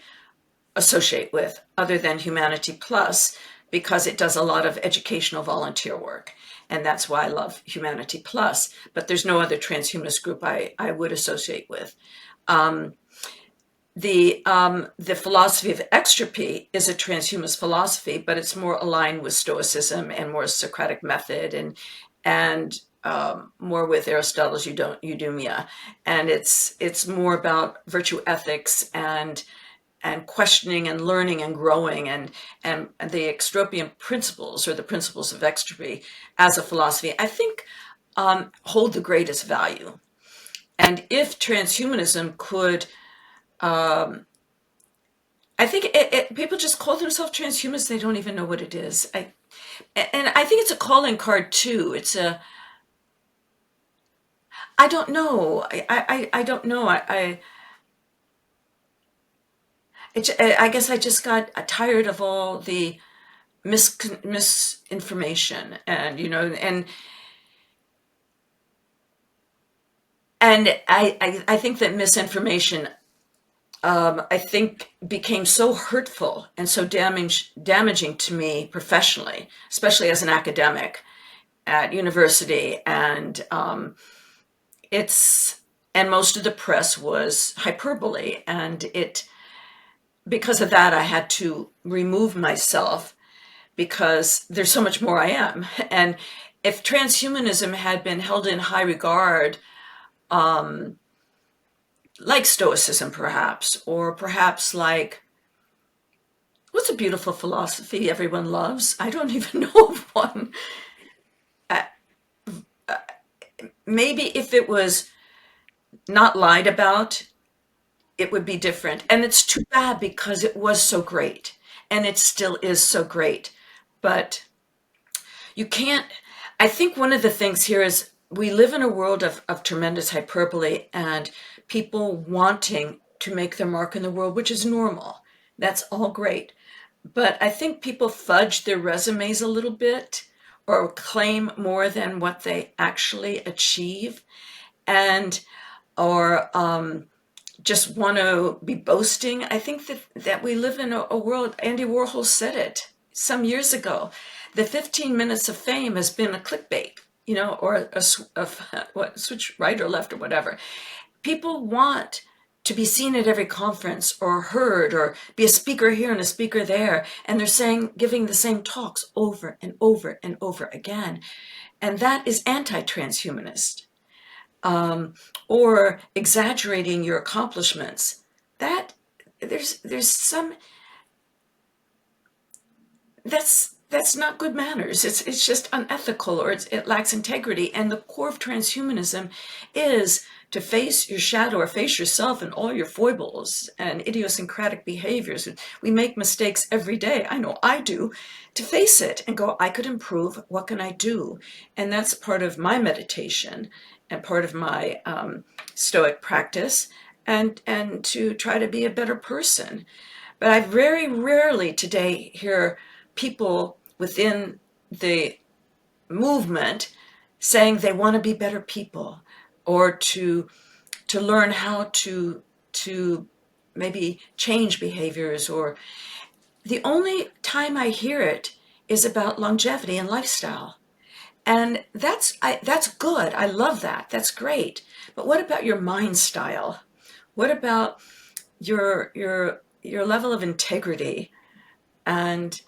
associate with other than Humanity Plus, because it does a lot of educational volunteer work. And that's why I love Humanity Plus. But there's no other transhumanist group I would associate with. The philosophy of extropy is a transhumanist philosophy, but it's more aligned with Stoicism and more Socratic method, and more with Aristotle's eudaimonia. And it's more about virtue ethics and questioning and learning and growing, and the extropian principles, or the principles of extropy as a philosophy, I think hold the greatest value. And if transhumanism could, I think people just call themselves transhumanists. They don't even know what it is. And I think it's a calling card too. I don't know. I don't know. I guess I just got tired of all the misinformation, and I think that misinformation, I think, became so hurtful and so damaging to me professionally, especially as an academic at university, and most of the press was hyperbole, and because of that, I had to remove myself, because there's so much more I am. And if transhumanism had been held in high regard, like Stoicism, perhaps, or perhaps like, what's a beautiful philosophy everyone loves? I don't even know of one. Uh, Maybe if it was not lied about, it would be different. And it's too bad because it was so great and it still is so great. But you can't, I think one of the things here is we live in a world of tremendous hyperbole and people wanting to make their mark in the world, which is normal. That's all great. But I think people fudge their resumes a little bit or claim more than what they actually achieve, and or just want to be boasting. I think that we live in a world, Andy Warhol said it some years ago, the 15 minutes of fame has been a clickbait, or what, switch right or left or whatever. People want to be seen at every conference or heard or be a speaker here and a speaker there. And they're giving the same talks over and over and over again. And that is anti-transhumanist. Or exaggerating your accomplishments. That there's some that's not good manners. It's just unethical, or it lacks integrity. And the core of transhumanism is to face your shadow or face yourself and all your foibles and idiosyncratic behaviors. We make mistakes every day. I know I do. To face it and go, I could improve. What can I do? And that's part of my meditation and part of my Stoic practice, and to try to be a better person. But I very rarely today hear people within the movement saying they want to be better people, or to learn how to maybe change behaviors. Or the only time I hear it is about longevity and lifestyle. And that's good. I love that. That's great. But what about your mind style? What about your level of integrity? And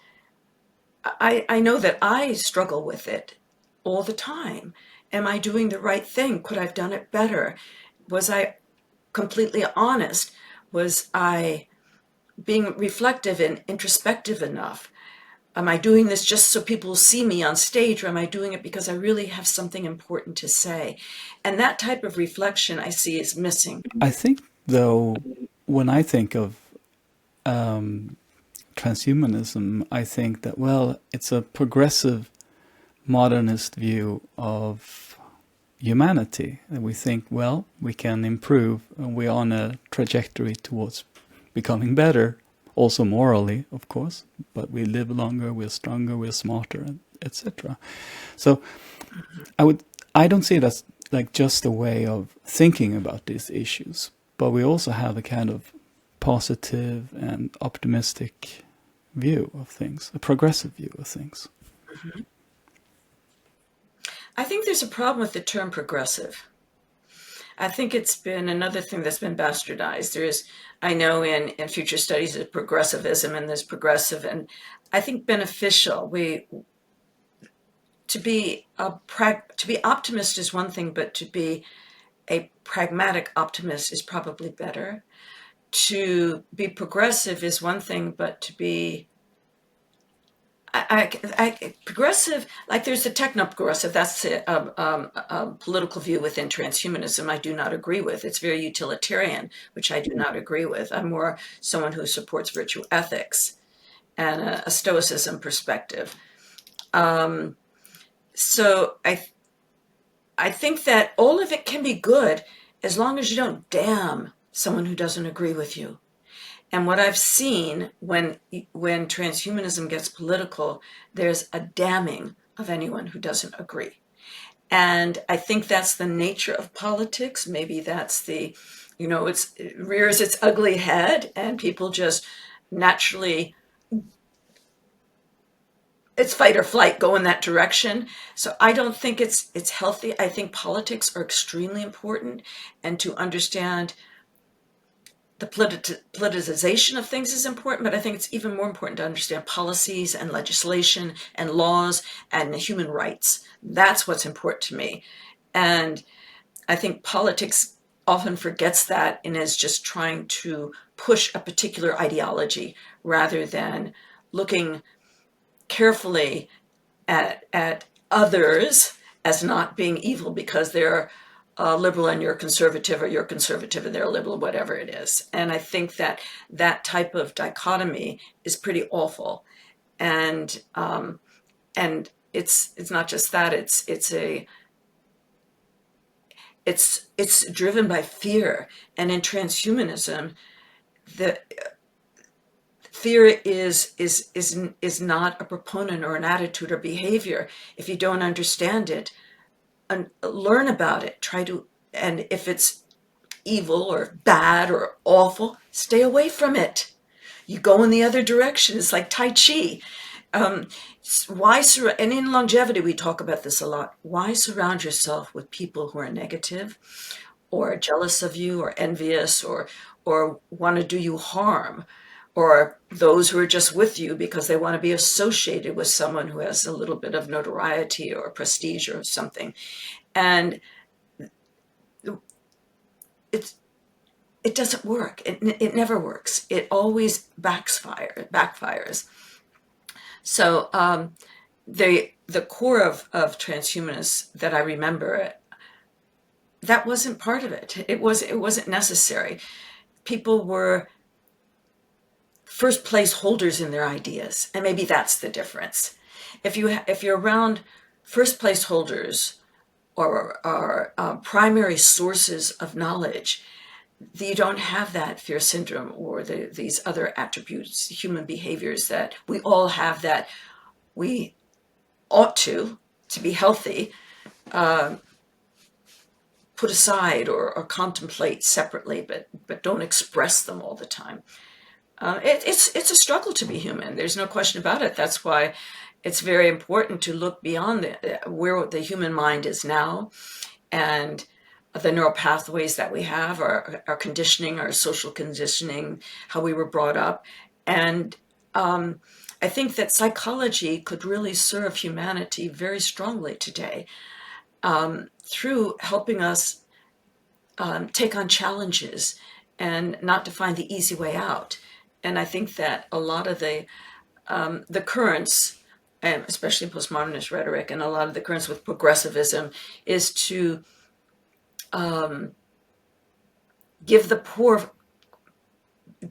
I know that I struggle with it all the time. Am I doing the right thing? Could I have done it better? Was I completely honest? Was I being reflective and introspective enough? Am I doing this just so people will see me on stage, or am I doing it because I really have something important to say? And that type of reflection I see is missing. I think, though, when I think of transhumanism, I think that, well, it's a progressive modernist view of humanity. And we think, well, we can improve, and we're on a trajectory towards becoming better, also morally, of course, but we live longer, we're stronger, we're smarter, etc. So I don't see it as like just a way of thinking about these issues, but we also have a kind of positive and optimistic view of things, a progressive view of things. Mm-hmm. I think there's a problem with the term progressive. I think it's been another thing that's been bastardized. I know in future studies there's progressivism and there's progressive, and I think beneficial. To be optimist is one thing, but to be a pragmatic optimist is probably better. To be progressive is one thing, but to be progressive, like there's the techno-progressive, that's a political view within transhumanism I do not agree with. It's very utilitarian, which I do not agree with. I'm more someone who supports virtue ethics and a Stoicism perspective. So I think that all of it can be good as long as you don't damn someone who doesn't agree with you. And what I've seen when transhumanism gets political, there's a damning of anyone who doesn't agree. And I think that's the nature of politics. Maybe that's it rears its ugly head and people just naturally, it's fight or flight, go in that direction. So I don't think it's healthy. I think politics are extremely important, and to understand the politicization of things is important, but I think it's even more important to understand policies and legislation and laws and human rights. That's what's important to me. And I think politics often forgets that and is just trying to push a particular ideology rather than looking carefully at others as not being evil because they're liberal and you're conservative, or you're conservative and they're liberal, whatever it is. And I think that that type of dichotomy is pretty awful. And it's not just that, it's driven by fear. And in transhumanism, the fear is not a proponent or an attitude or behavior. If you don't understand it, learn about it. And if it's evil or bad or awful, stay away from it. You go in the other direction. It's like Tai Chi. And in longevity, we talk about this a lot. Why surround yourself with people who are negative or jealous of you or envious or want to do you harm, or those who are just with you because they want to be associated with someone who has a little bit of notoriety or prestige or something? And it doesn't work. It never works. It always backfires. So the core of transhumanists that I remember, that wasn't part of it. It wasn't necessary. People were first place holders in their ideas, and maybe that's the difference. If you're around first place holders or primary sources of knowledge, you don't have that fear syndrome or these other attributes, human behaviors that we all have, that we ought to be healthy, put aside or contemplate separately, but don't express them all the time. It's a struggle to be human. There's no question about it. That's why it's very important to look beyond where the human mind is now, and the neural pathways that we have, our conditioning, our social conditioning, how we were brought up. And I think that psychology could really serve humanity very strongly today, through helping us take on challenges and not to find the easy way out. And I think that a lot of the currents, and especially postmodernist rhetoric, and a lot of the currents with progressivism, is to give the poor,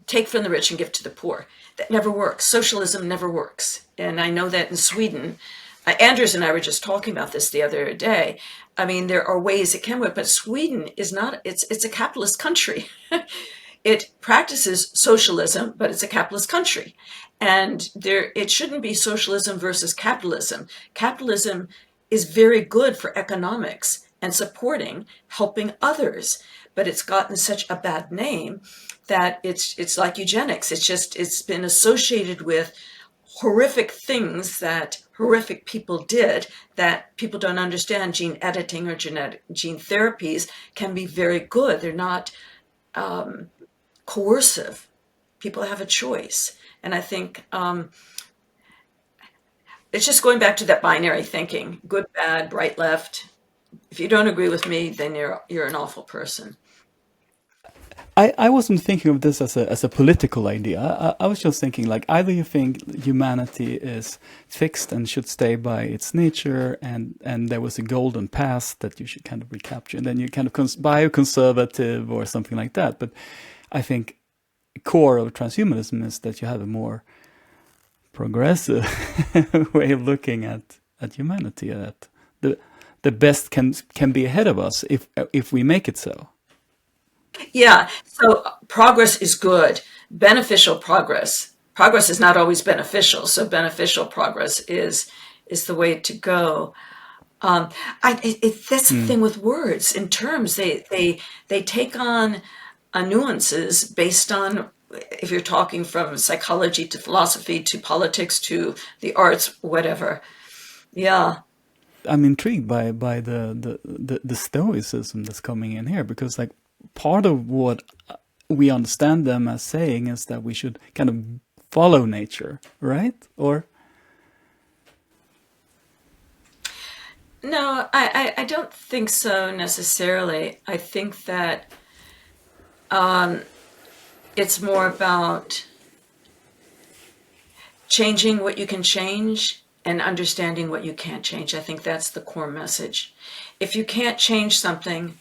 take from the rich and give to the poor. That never works. Socialism never works. And I know that in Sweden, Anders and I were just talking about this the other day. I mean, there are ways it can work, but Sweden is not, it's a capitalist country. It practices socialism, but it's a capitalist country. And it shouldn't be socialism versus capitalism. Capitalism is very good for economics and supporting, helping others. But it's gotten such a bad name that it's like eugenics. It's been associated with horrific things that horrific people did that people don't understand. Gene editing or gene therapies can be very good. They're not coercive. People have a choice. And I think it's just going back to that binary thinking, good, bad, right, left. If you don't agree with me, then you're an awful person. I wasn't thinking of this as a political idea. I was just thinking, like, either you think humanity is fixed and should stay by its nature, and there was a golden past that you should kind of recapture, and then you kind of bioconservative or something like that. But I think core of transhumanism is that you have a more progressive way of looking at humanity, that the best can be ahead of us if we make it so. Yeah, so progress is good. Beneficial progress. Progress is not always beneficial, so beneficial progress is the way to go. That's the thing with words. In terms, they take on nuances based on, if you're talking from psychology to philosophy to politics to the arts, whatever. Yeah. I'm intrigued by the stoicism that's coming in here, because, like, part of what we understand them as saying is that we should kind of follow nature, right? Or no, I don't think so necessarily. I think that It's more about changing what you can change and understanding what you can't change. I think that's the core message. If you can't change something,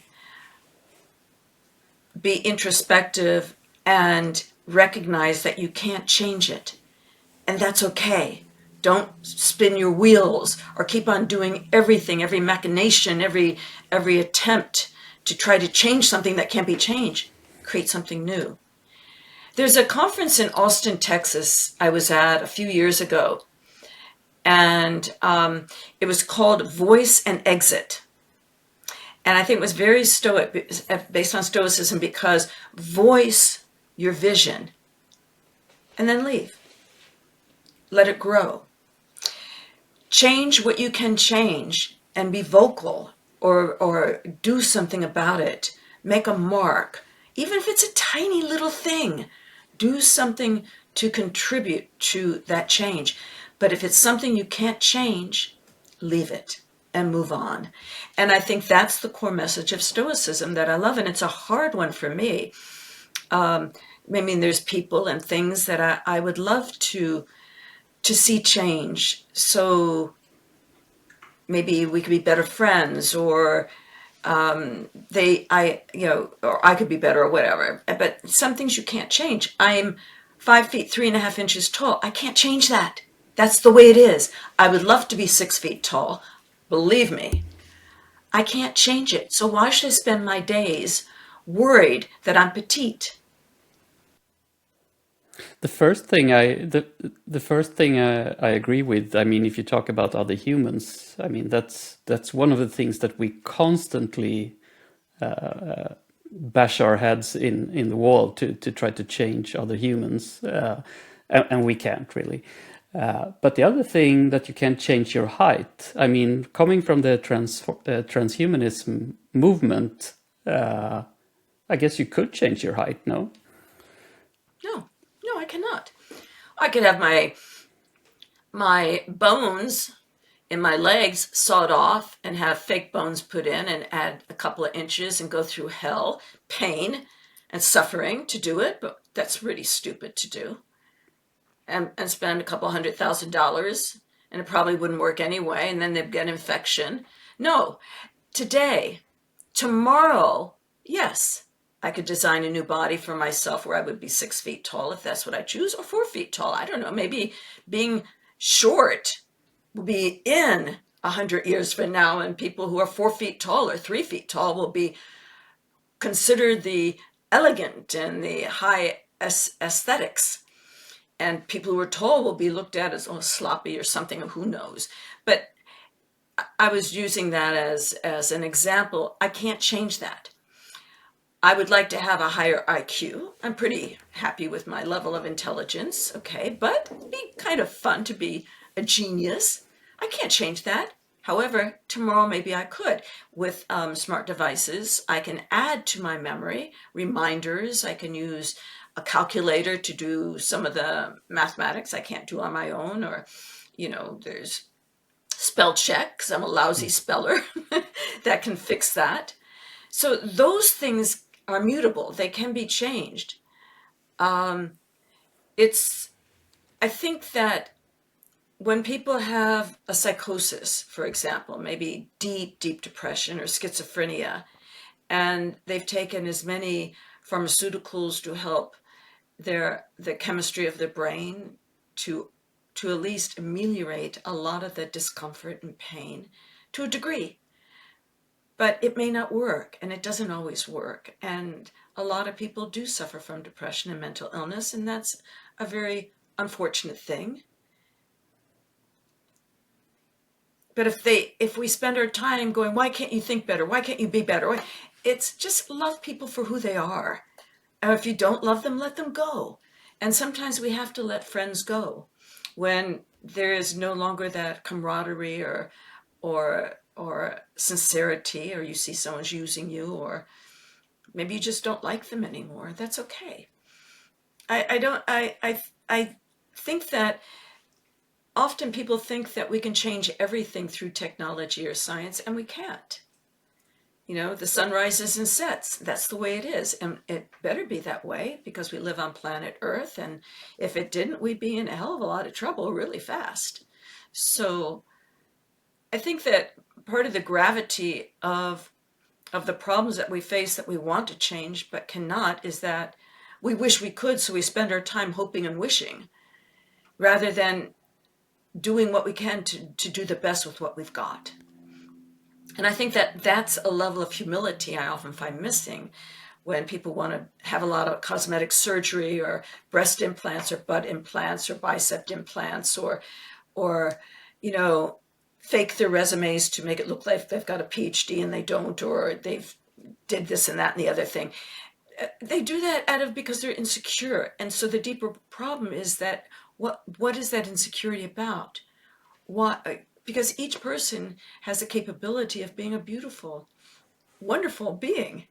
be introspective and recognize that you can't change it. And that's okay. Don't spin your wheels or keep on doing everything, every machination, every attempt to try to change something that can't be changed. Create something new. There's a conference in Austin, Texas, I was at a few years ago, and it was called Voice and Exit. And I think it was very stoic, based on Stoicism, because voice your vision and then leave. Let it grow. Change what you can change and be vocal, or do something about it. Make a mark. Even if it's a tiny little thing, do something to contribute to that change. But if it's something you can't change, leave it and move on. And I think that's the core message of Stoicism that I love, and it's a hard one for me. I mean, there's people and things that I would love to see change. So maybe we could be better friends, or or I could be better, or whatever. But some things you can't change. I'm 5 feet 3.5 inches tall. I can't change that. That's the way it is. I would love to be 6 feet tall. Believe me, I can't change it. So why should I spend my days worried that I'm petite? The first thing I agree with. I mean, if you talk about other humans, I mean that's one of the things that we constantly bash our heads in the wall to try to change other humans, and we can't really. But the other thing, that you can't change your height. I mean, coming from the transhumanism movement, I guess you could change your height, no? No, I cannot. I could have my bones in my legs sawed off and have fake bones put in and add a couple of inches and go through hell, pain and suffering to do it, but that's really stupid to do. And spend a couple $100,000, and it probably wouldn't work anyway, and then they'd get an infection. No, today, tomorrow, yes, I could design a new body for myself where I would be 6 feet tall if that's what I choose, or 4 feet tall. I don't know. Maybe being short will be in 100 years from now, and people who are 4 feet tall or 3 feet tall will be considered the elegant and the high aesthetics. And people who are tall will be looked at as sloppy or something, or who knows. But I was using that as an example. I can't change that. I would like to have a higher IQ. I'm pretty happy with my level of intelligence, okay? But it'd be kind of fun to be a genius. I can't change that. However, tomorrow maybe I could. With smart devices, I can add to my memory reminders. I can use a calculator to do some of the mathematics I can't do on my own, or, there's spell check, because I'm a lousy speller, that can fix that. So those things are mutable. They can be changed. I think that when people have a psychosis, for example, maybe deep, deep depression or schizophrenia, and they've taken as many pharmaceuticals to help the chemistry of the brain to at least ameliorate a lot of the discomfort and pain to a degree. But it may not work, and it doesn't always work. And a lot of people do suffer from depression and mental illness, and that's a very unfortunate thing. But if we spend our time going, why can't you think better? Why can't you be better? It's just love people for who they are. And if you don't love them, let them go. And sometimes we have to let friends go when there is no longer that camaraderie or sincerity, or you see someone's using you, or maybe you just don't like them anymore. That's okay. I think that often people think that we can change everything through technology or science, and we can't. The sun rises and sets. That's the way it is. And it better be that way because we live on planet Earth. And if it didn't, we'd be in a hell of a lot of trouble really fast. So I think that part of the gravity of the problems that we face that we want to change but cannot is that we wish we could, so we spend our time hoping and wishing rather than doing what we can to do the best with what we've got. And I think that that's a level of humility I often find missing when people want to have a lot of cosmetic surgery or breast implants or butt implants or bicep implants or fake their resumes to make it look like they've got a PhD and they don't, or they've did this and that and the other thing. They do that because they're insecure. And so the deeper problem is that what is that insecurity about? Why? Because each person has the capability of being a beautiful, wonderful being.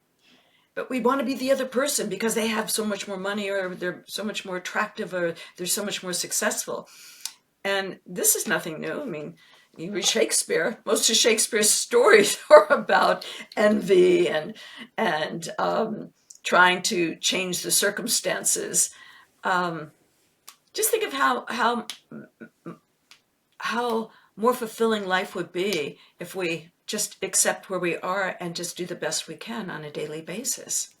But we want to be the other person because they have so much more money or they're so much more attractive or they're so much more successful. And this is nothing new. I mean, you read Shakespeare. Most of Shakespeare's stories are about envy and trying to change the circumstances. Just think of how more fulfilling life would be if we just accept where we are and just do the best we can on a daily basis.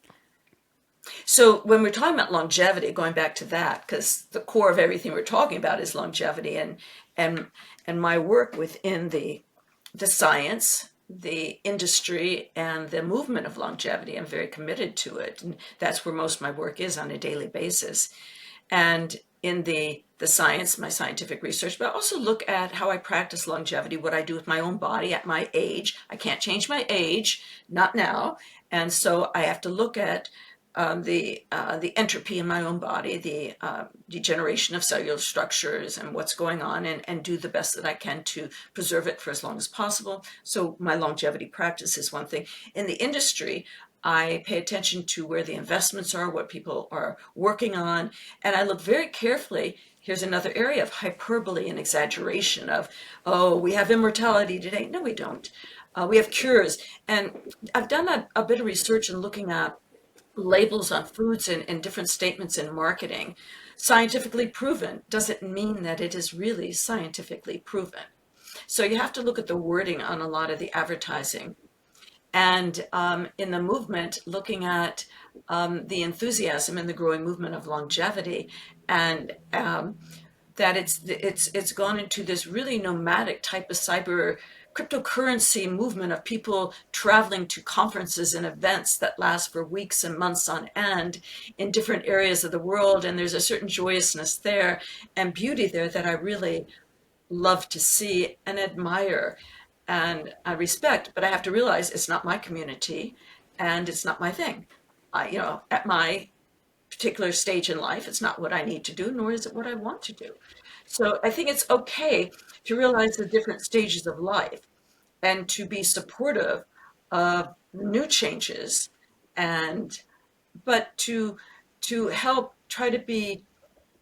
So when we're talking about longevity, going back to that, because the core of everything we're talking about is longevity, and my work within the science, the industry, and the movement of longevity, I'm very committed to it, and that's where most of my work is on a daily basis. And in the science, my scientific research, but I also look at how I practice longevity, what I do with my own body at my age. I can't change my age, not now, and so I have to look at the entropy in my own body, the degeneration of cellular structures and what's going on, and do the best that I can to preserve it for as long as possible. So my longevity practice is one thing. In the industry, I pay attention to where the investments are, what people are working on, and I look very carefully. Here's another area of hyperbole and exaggeration of, oh, we have immortality today. No, we don't. We have cures. And I've done a bit of research in looking at labels on foods and different statements in marketing. Scientifically proven doesn't mean that it is really scientifically proven. So you have to look at the wording on a lot of the advertising. And in the movement, looking at the enthusiasm in the growing movement of longevity, and that it's gone into this really nomadic type of cyber cryptocurrency movement of people traveling to conferences and events that last for weeks and months on end in different areas of the world. And there's a certain joyousness there and beauty there that I really love to see and admire and I respect, but I have to realize it's not my community and it's not my thing. At my particular stage in life, it's not what I need to do, nor is it what I want to do. So I think it's okay to realize the different stages of life and to be supportive of new changes but to help try to be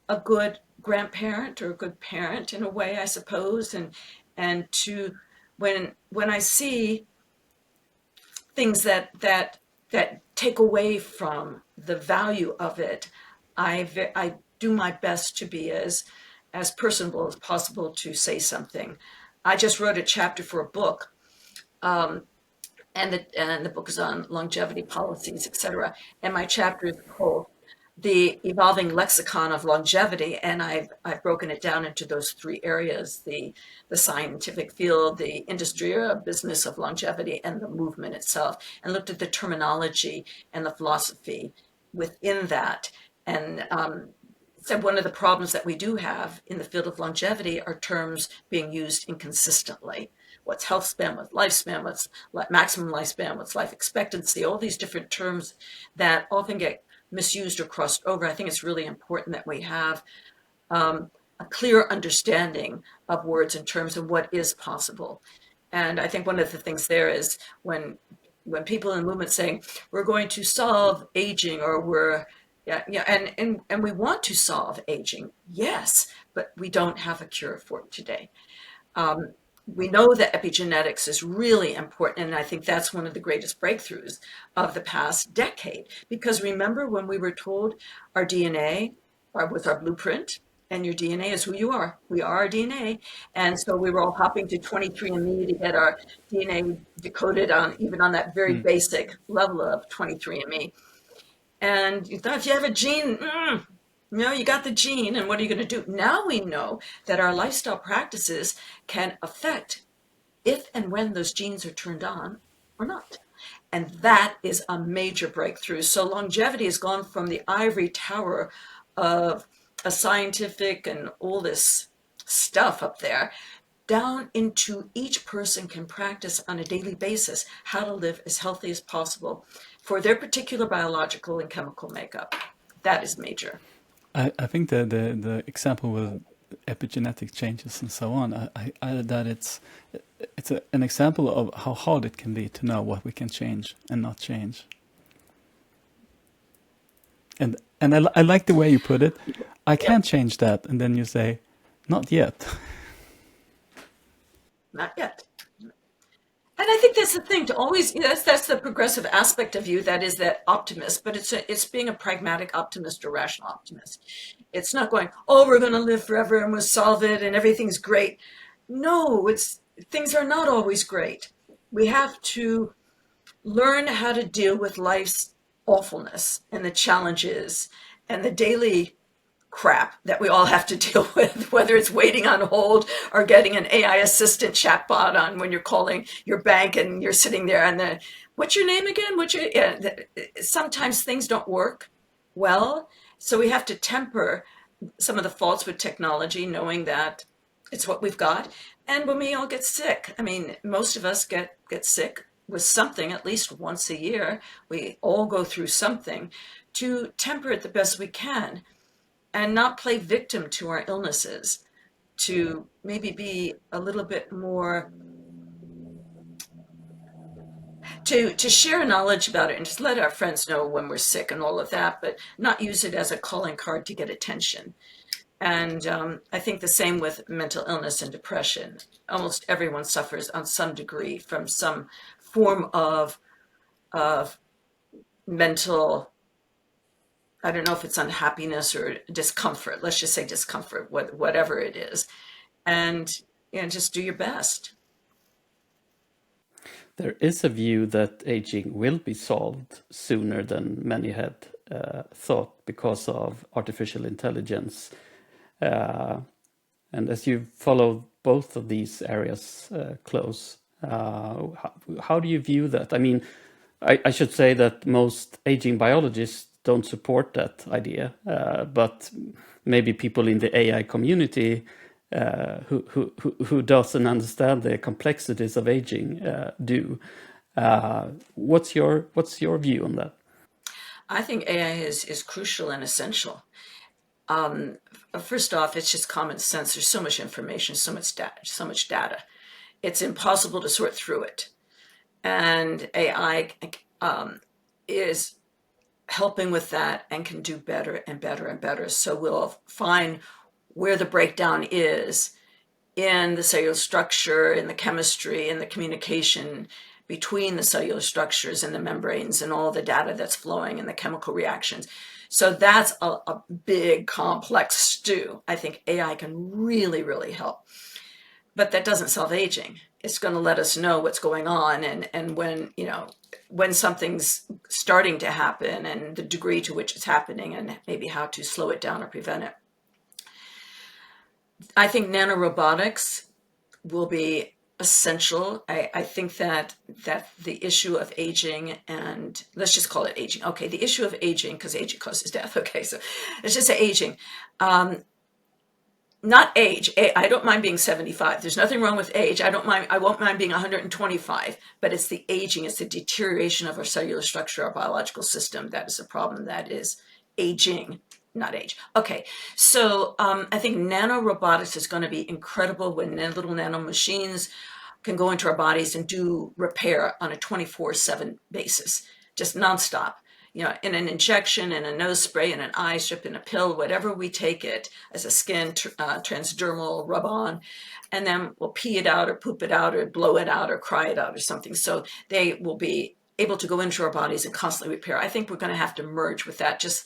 a good grandparent or a good parent in a way, I suppose, and to when I see things that take away from the value of it, I do my best to be as personable as possible to say something. I just wrote a chapter for a book, and the book is on longevity policies, etc. And my chapter is called "The Evolving Lexicon of Longevity," and I've broken it down into those three areas: the scientific field, the industry or business of longevity, and the movement itself, and looked at the terminology and the philosophy within that. And said one of the problems that we do have in the field of longevity are terms being used inconsistently. What's health span, what's lifespan, what's maximum lifespan, what's life expectancy, all these different terms that often get misused or crossed over. I think it's really important that we have a clear understanding of words and terms and what is possible. And I think one of the things there is when people in the movement saying we're going to solve aging or and we want to solve aging, yes, but we don't have a cure for it today. we know that epigenetics is really important, and I think that's one of the greatest breakthroughs of the past decade. Because remember when we were told our DNA was our blueprint, and your DNA is who you are. We are our DNA. And so we were all hopping to 23andMe to get our DNA decoded on even on that very basic level of 23andMe. And you thought if you have a gene, you got the gene, and what are you going to do? Now we know that our lifestyle practices can affect if and when those genes are turned on or not. And that is a major breakthrough. So longevity has gone from the ivory tower of a scientific and all this stuff up there down into each person can practice on a daily basis how to live as healthy as possible for their particular biological and chemical makeup. That is major. I think the example with epigenetic changes and so on, that an example of how hard it can be to know what we can change and not change. And I like the way you put it. I can't change that, and then you say, not yet. Not yet. And I think that's the thing to always, that's the progressive aspect of you, that is that optimist, but it's being a pragmatic optimist or rational optimist. It's not going, oh, we're going to live forever and we'll solve it and everything's great. No, things are not always great. We have to learn how to deal with life's awfulness and the challenges and the daily crap that we all have to deal with, whether it's waiting on hold or getting an AI assistant chatbot on when you're calling your bank and you're sitting there and what's your name again? Sometimes things don't work well. So we have to temper some of the faults with technology, knowing that it's what we've got. And when we all get sick, I mean, most of us get sick with something at least once a year. We all go through something. To temper it the best we can and not play victim to our illnesses, to maybe be a little bit more, to share knowledge about it and just let our friends know when we're sick and all of that, but not use it as a calling card to get attention. And I think the same with mental illness and depression. Almost everyone suffers on some degree from some form of mental, I don't know if it's unhappiness or discomfort. Let's just say discomfort, whatever it is. And just do your best. There is a view that aging will be solved sooner than many had thought because of artificial intelligence. And as you follow both of these areas close, how do you view that? I mean, I should say that most aging biologists don't support that idea, but maybe people in the AI community who doesn't understand the complexities of aging do. What's your view on that? I think AI is crucial and essential. First off, it's just common sense. There's so much information, so much data. It's impossible to sort through it. And AI is helping with that and can do better and better and better. So we'll find where the breakdown is in the cellular structure, in the chemistry, in the communication between the cellular structures and the membranes and all the data that's flowing and the chemical reactions. So that's a big, complex stew. I think AI can really, really help. But that doesn't solve aging. It's going to let us know what's going on and when something's starting to happen and the degree to which it's happening and maybe how to slow it down or prevent it. I think nanorobotics will be essential. I think that the issue of aging, and let's just call it aging. Okay, the issue of aging, because aging causes death. Okay, so let's just say aging. Not age. I don't mind being 75. There's nothing wrong with age. I won't mind being 125, but it's the aging, it's the deterioration of our cellular structure, our biological system. That is a problem. That is aging, not age. Okay, so I think nanorobotics is going to be incredible when little nano machines can go into our bodies and do repair on a 24/7 basis, just nonstop. in an injection, in a nose spray, in an eye strip, in a pill, whatever we take it as a skin transdermal rub on, and then we'll pee it out or poop it out or blow it out or cry it out or something. So they will be able to go into our bodies and constantly repair. I think we're going to have to merge with that, just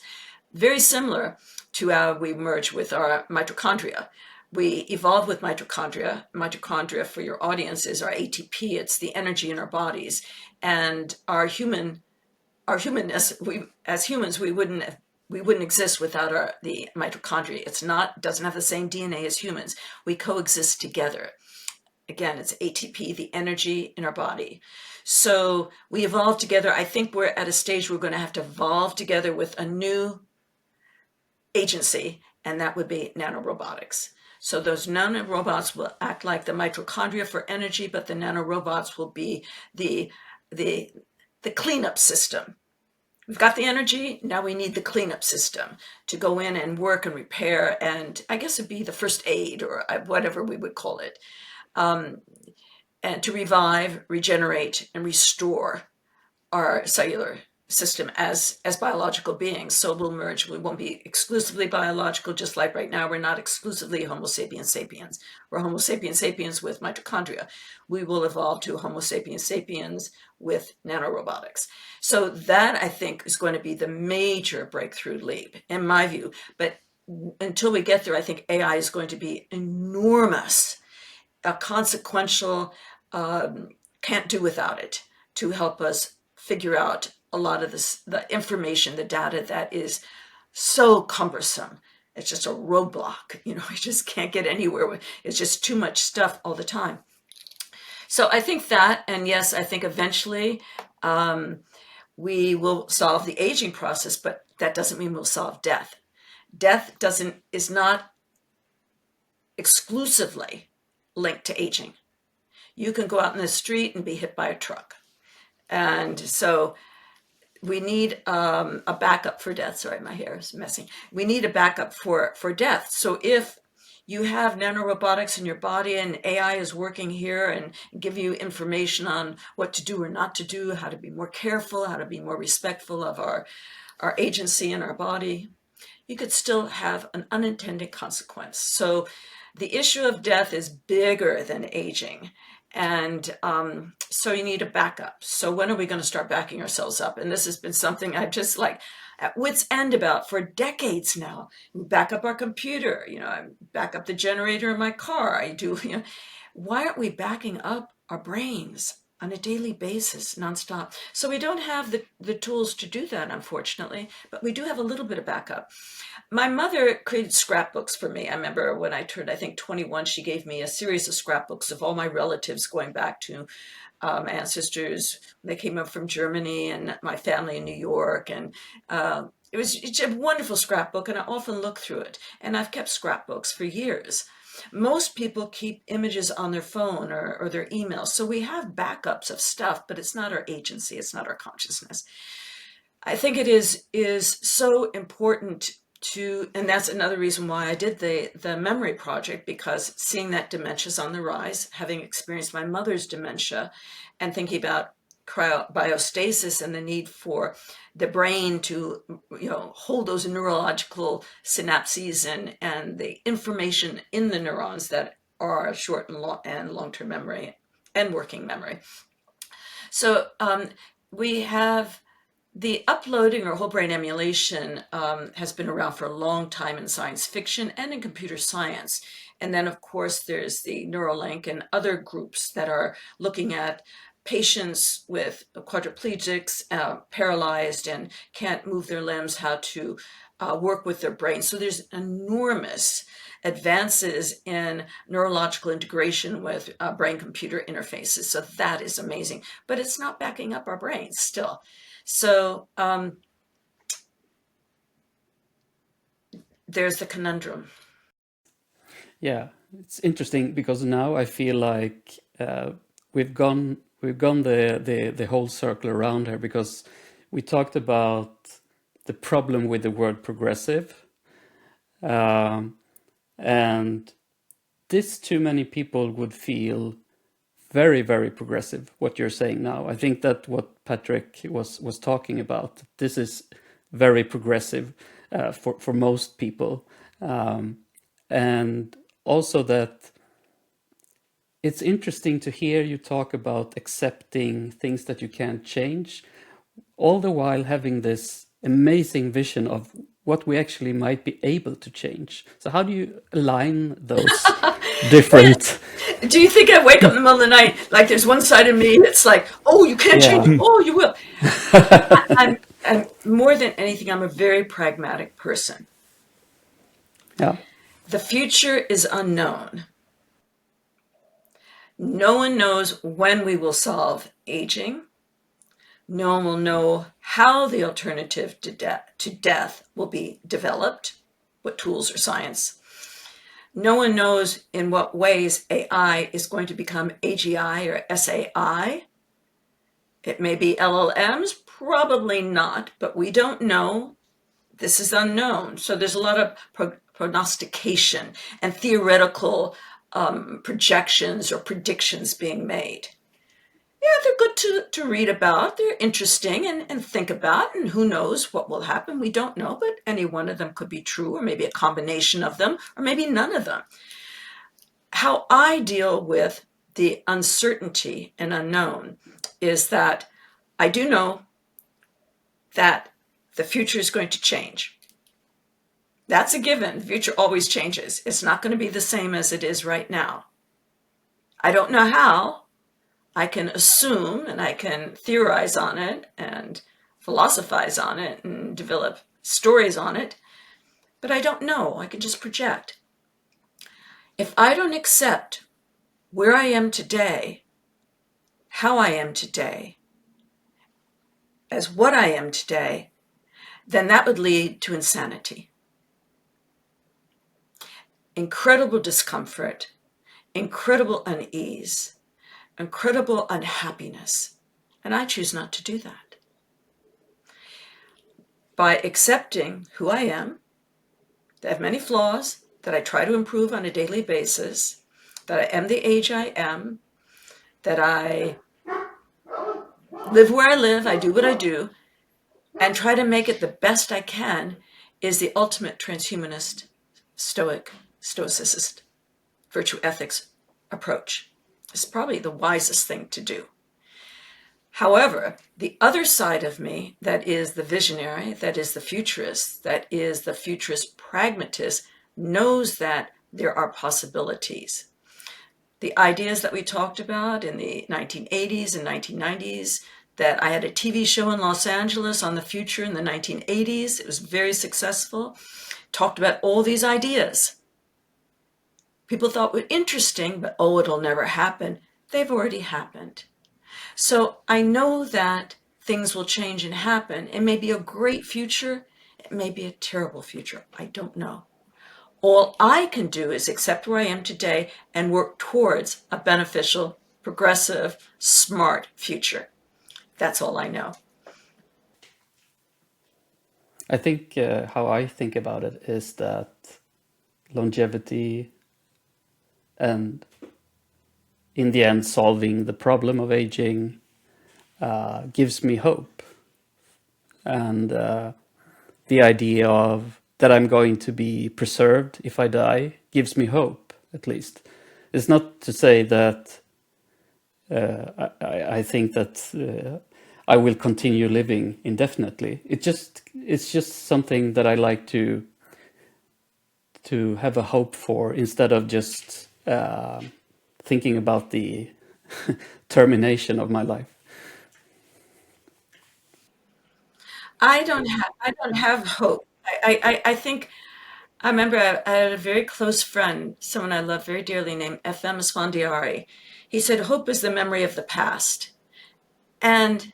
very similar to how we merge with our mitochondria. We evolved with mitochondria. Mitochondria, for your audience, is our ATP. It's the energy in our bodies. And our humanness, as humans, we wouldn't exist without the mitochondria. Doesn't have the same DNA as humans. We coexist together. Again, it's ATP, the energy in our body. So we evolved together. I think we're at a stage we're going to have to evolve together with a new agency, and that would be nanorobotics. So those nanorobots will act like the mitochondria for energy, but the nanorobots will be the cleanup system. We've got the energy, now we need the cleanup system to go in and work and repair, and I guess it'd be the first aid or whatever we would call it, and to revive, regenerate, and restore our cellular system as biological beings. So we'll merge. We won't be exclusively biological, just like right now we're not exclusively Homo sapiens sapiens. We're Homo sapiens sapiens with mitochondria. We will evolve to Homo sapiens sapiens with nanorobotics. So that, I think, is going to be the major breakthrough leap, in my view. But until we get there, I think AI is going to be enormous, consequential, can't do without it to help us figure out a lot of the information, the data that is so cumbersome. It's just a roadblock. We just can't get anywhere. It's just too much stuff all the time. So I think that, and yes, I think eventually we will solve the aging process, but that doesn't mean we'll solve death. Death is not exclusively linked to aging. You can go out in the street and be hit by a truck. And so we need a backup for death. Sorry, my hair is messing. We need a backup for death. So if you have nanorobotics in your body and AI is working here and give you information on what to do or not to do, how to be more careful, how to be more respectful of our agency in our body, you could still have an unintended consequence. So the issue of death is bigger than aging. And so you need a backup. So when are we going to start backing ourselves up? And this has been something I've just at wit's end about for decades now. We back up our computer, I back up the generator in my car. I do, why aren't we backing up our brains on a daily basis, nonstop? So we don't have the tools to do that, unfortunately, but we do have a little bit of backup. My mother created scrapbooks for me. I remember when I turned, I think, 21, she gave me a series of scrapbooks of all my relatives going back to ancestors. They came up from Germany and my family in New York. And it's a wonderful scrapbook, and I often look through it. And I've kept scrapbooks for years. Most people keep images on their phone or their emails. So we have backups of stuff, but it's not our agency. It's not our consciousness. I think it is so important and that's another reason why I did the memory project, because seeing that dementia's on the rise, having experienced my mother's dementia and thinking about biostasis and the need for the brain to hold those neurological synapses and the information in the neurons that are short and long-term memory and working memory. So we have the uploading or whole brain emulation has been around for a long time in science fiction and in computer science. And then, of course, there's the Neuralink and other groups that are looking at patients with quadriplegics, paralyzed and can't move their limbs, how to work with their brain. So there's enormous advances in neurological integration with brain-computer interfaces. So that is amazing, but it's not backing up our brains still. So there's the conundrum. Yeah, it's interesting because now I feel like we've gone the whole circle around here, because we talked about the problem with the word progressive, and this too many people would feel very, very progressive, what you're saying now. I think that what Patrick was talking about, this is very progressive for most people. And also that it's interesting to hear you talk about accepting things that you can't change, all the while having this amazing vision of what we actually might be able to change. So how do you align those different... Do you think I wake up in the middle of the night, like there's one side of me that's like, oh, you can't change it. Oh, you will. I'm more than anything, I'm a very pragmatic person. Yeah. The future is unknown. No one knows when we will solve aging. No one will know how the alternative to death will be developed, what tools or science. No one knows in what ways AI is going to become AGI or SAI. It may be LLMs, probably not, but we don't know. This is unknown. So there's a lot of prognostication and theoretical projections or predictions being made. Yeah, they're good to read about. They're interesting and think about, and who knows what will happen. We don't know, but any one of them could be true, or maybe a combination of them, or maybe none of them. How I deal with the uncertainty and unknown is that I do know that the future is going to change. That's a given. The future always changes. It's not going to be the same as it is right now. I don't know how. I can assume and I can theorize on it and philosophize on it and develop stories on it, but I don't know. I can just project. If I don't accept where I am today, how I am today, as what I am today, then that would lead to insanity. Incredible discomfort, incredible unease, incredible unhappiness, and I choose not to do that. By accepting who I am, that I have many flaws, that I try to improve on a daily basis, that I am the age I am, that I live where I live, I do what I do, and try to make it the best I can, is the ultimate transhumanist, stoicist, virtue ethics approach. It's probably the wisest thing to do. However, the other side of me, that is the visionary, that is the futurist, that is the futurist pragmatist, knows that there are possibilities. The ideas that we talked about in the 1980s and 1990s, that I had a TV show in Los Angeles on the future in the 1980s. It was very successful. Talked about all these ideas. People thought were interesting, but oh, it'll never happen. They've already happened. So I know that things will change and happen. It may be a great future. It may be a terrible future. I don't know. All I can do is accept where I am today and work towards a beneficial, progressive, smart future. That's all I know. I think how I think about it is that longevity and in the end solving the problem of aging gives me hope. And the idea of that I'm going to be preserved if I die gives me hope, at least. It's not to say that I think that I will continue living indefinitely. It's just something that I like to have a hope for, instead of just thinking about the termination of my life. I don't have hope. I think I remember I had a very close friend, someone I love very dearly, named F.M. Esfandiari. He said, hope is the memory of the past. And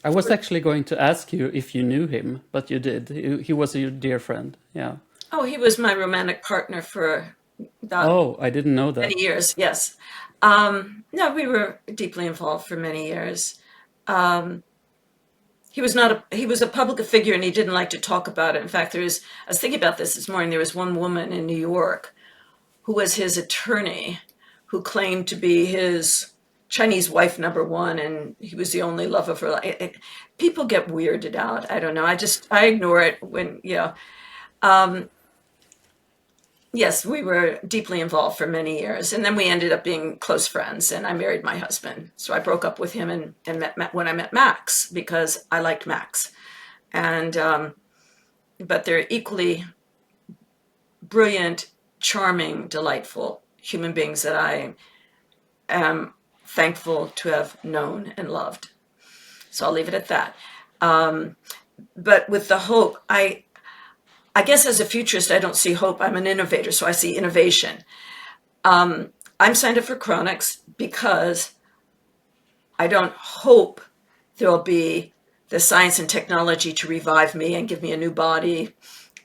I was actually going to ask you if you knew him, but you did. He was your dear friend. Yeah. oh, he was my romantic partner for Oh, I didn't know that. many years. Yes. No, we were deeply involved for many years. He was a public figure, and he didn't like to talk about it. In fact, I was thinking about this morning. There was one woman in New York who was his attorney, who claimed to be his Chinese wife number one, and he was the only love of her life. People get weirded out. I don't know. I ignore it when, yes, we were deeply involved for many years, and then we ended up being close friends, and I married my husband. So I broke up with him and met when I met Max, because I liked Max. And, but they're equally brilliant, charming, delightful human beings that I am thankful to have known and loved. So I'll leave it at that. But with the hope, I guess as a futurist, I don't see hope. I'm an innovator, so I see innovation. I'm signed up for cryonics because I don't hope there'll be the science and technology to revive me and give me a new body,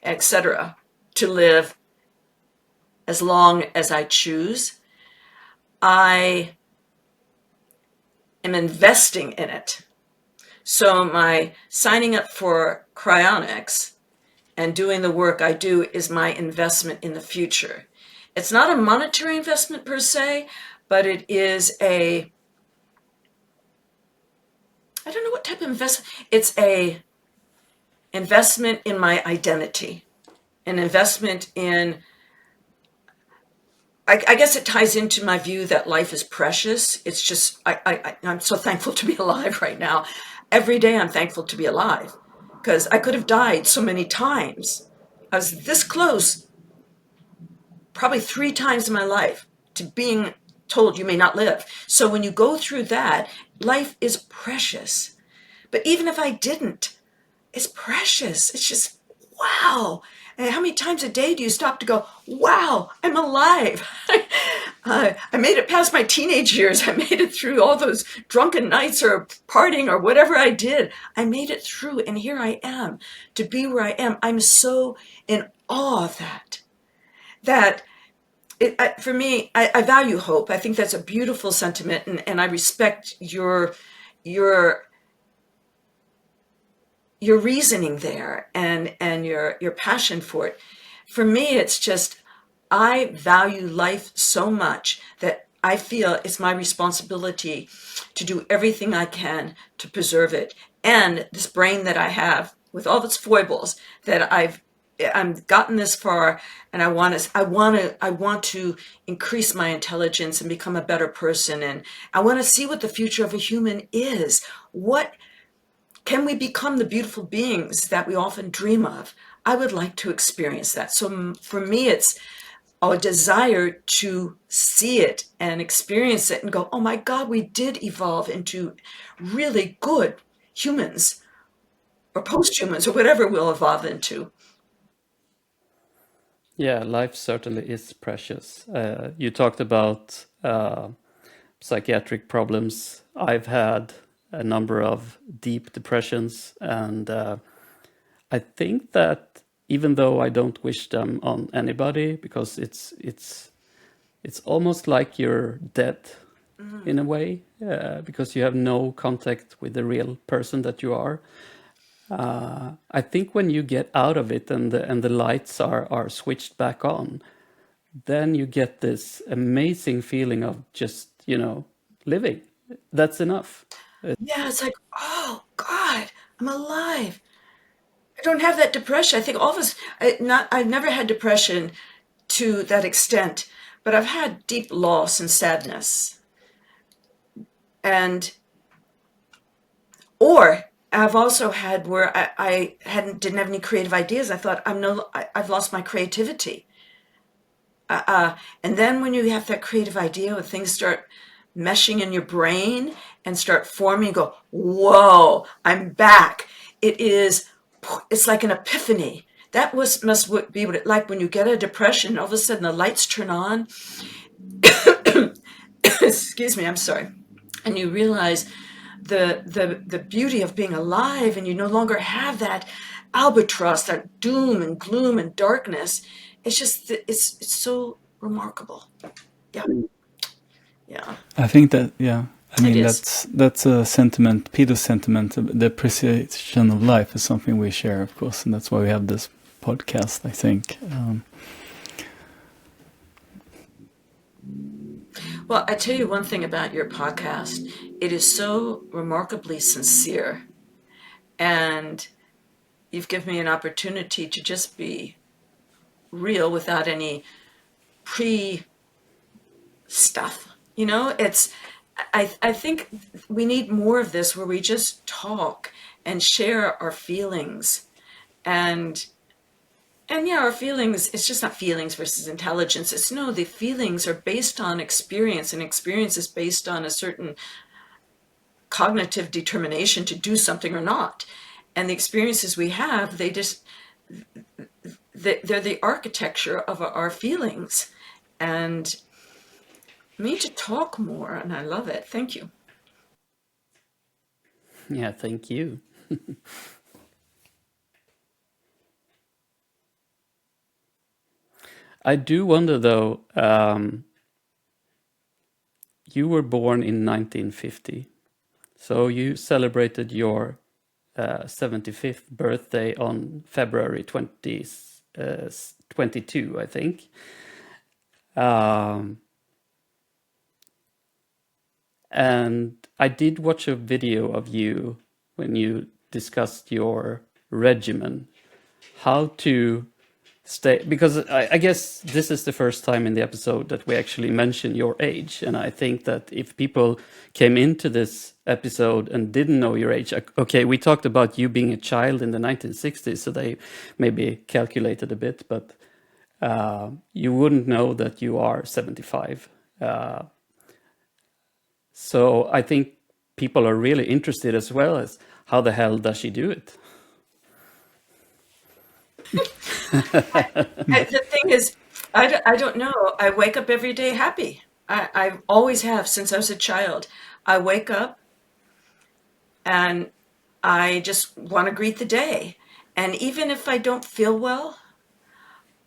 etc., to live as long as I choose. I am investing in it. So my signing up for cryonics and doing the work I do is my investment in the future. It's not a monetary investment per se, but it is I don't know what type of investment. It's a investment in my identity, an investment in, I guess it ties into my view that life is precious. It's just, I'm so thankful to be alive right now. Every day I'm thankful to be alive, because I could have died so many times. I was this close, probably 3 times in my life, to being told you may not live. So when you go through that, life is precious. But even if I didn't, it's precious. It's just, wow. And how many times a day do you stop to go, wow, I'm alive? I made it past my teenage years. I made it through all those drunken nights or partying or whatever I did. I made it through, and here I am to be where I am. I'm so in awe of that. For me, I value hope. I think that's a beautiful sentiment, and I respect your reasoning there and your passion for it. For me, it's just, I value life so much that I feel it's my responsibility to do everything I can to preserve it. And this brain that I have, with all its foibles, that I've gotten this far, and I want to increase my intelligence and become a better person, and I want to see what the future of a human is. What can we become, the beautiful beings that we often dream of? I would like to experience that. So for me, it's a desire to see it and experience it and go, oh my God, we did evolve into really good humans, or post-humans, or whatever we'll evolve into. Yeah, life certainly is precious. You talked about psychiatric problems. I've had a number of deep depressions, and I think that even though I don't wish them on anybody, because it's almost like you're dead in a way, because you have no contact with the real person that you are. I think when you get out of it and the lights are switched back on, then you get this amazing feeling of just, living. That's enough. Yeah, it's like, oh God, I'm alive. I don't have that depression. I think all of us, I've never had depression to that extent, but I've had deep loss and sadness. Or I've also had where I didn't have any creative ideas. I thought, I've lost my creativity. And then when you have that creative idea, when things start meshing in your brain and start forming, you go, whoa, I'm back. It's like an epiphany. That must be what it's like when you get a depression. All of a sudden the lights turn on. Excuse me, I'm sorry. And you realize the beauty of being alive, and you no longer have that albatross, that doom and gloom and darkness. It's just, it's so remarkable. Yeah. I think that, yeah. I mean, It is. that's a sentiment, Peter's sentiment. The appreciation of life is something we share, of course, and that's why we have this podcast, I think. Well, I tell you one thing about your podcast. It is so remarkably sincere, and you've given me an opportunity to just be real without any pre stuff. I think we need more of this where we just talk and share our feelings. And yeah, our feelings, it's just not feelings versus intelligence. It's no, the feelings are based on experience, and experience is based on a certain cognitive determination to do something or not. And the experiences we have, they're the architecture of our feelings. And we need to talk more, and I love it. Thank you. Yeah, thank you. I do wonder though, you were born in 1950, so you celebrated your 75th birthday on February 22, I think. And I did watch a video of you when you discussed your regimen, how to stay, because I guess this is the first time in the episode that we actually mention your age. And I think that if people came into this episode and didn't know your age, okay, we talked about you being a child in the 1960s, so they maybe calculated a bit, but you wouldn't know that you are 75. So I think people are really interested as well as how the hell does she do it? The thing is, I don't know. I wake up every day happy. I always have since I was a child. I wake up and I just want to greet the day. And even if I don't feel well,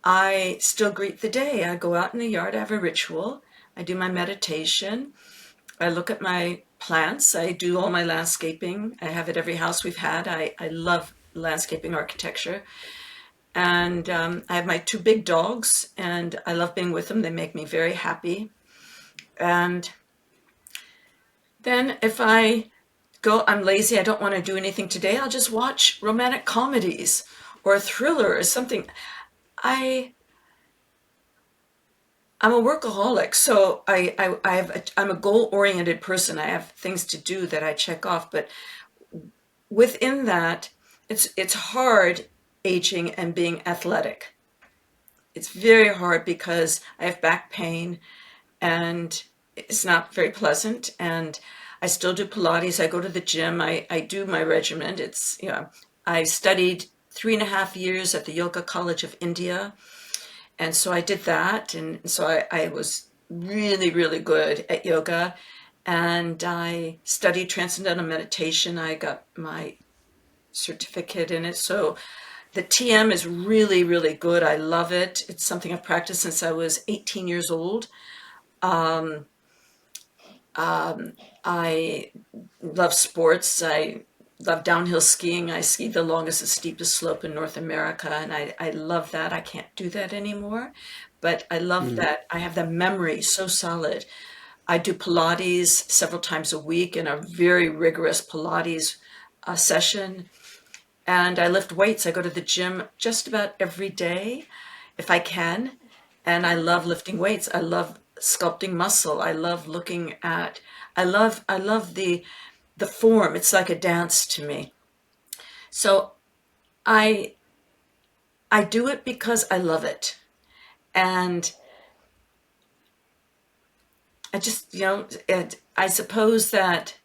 I still greet the day. I go out in the yard, I have a ritual. I do my meditation. I look at my plants. I do all my landscaping. I have at every house we've had. I love landscaping architecture. And I have my two big dogs, and I love being with them. They make me very happy. And then if I'm lazy, I don't want to do anything today, I'll just watch romantic comedies or a thriller or something. I'm a workaholic, so I'm a goal-oriented person. I have things to do that I check off, but within that, it's hard aging and being athletic. It's very hard because I have back pain and it's not very pleasant. And I still do Pilates. I go to the gym. I do my regimen. I studied 3.5 years at the Yoga College of India. And so I did that. And so I was really, really good at yoga. And I studied transcendental meditation. I got my certificate in it. So the TM is really, really good. I love it. It's something I've practiced since I was 18 years old. I love sports. I love downhill skiing. I skied the longest and steepest slope in North America, and I love that. I can't do that anymore, but I love that. I have the memory so solid. I do Pilates several times a week in a very rigorous Pilates session. And I lift weights. I go to the gym just about every day if I can. And I love lifting weights. I love sculpting muscle. I love I love the form. It's like a dance to me. So I do it because I love it. And I just, I suppose that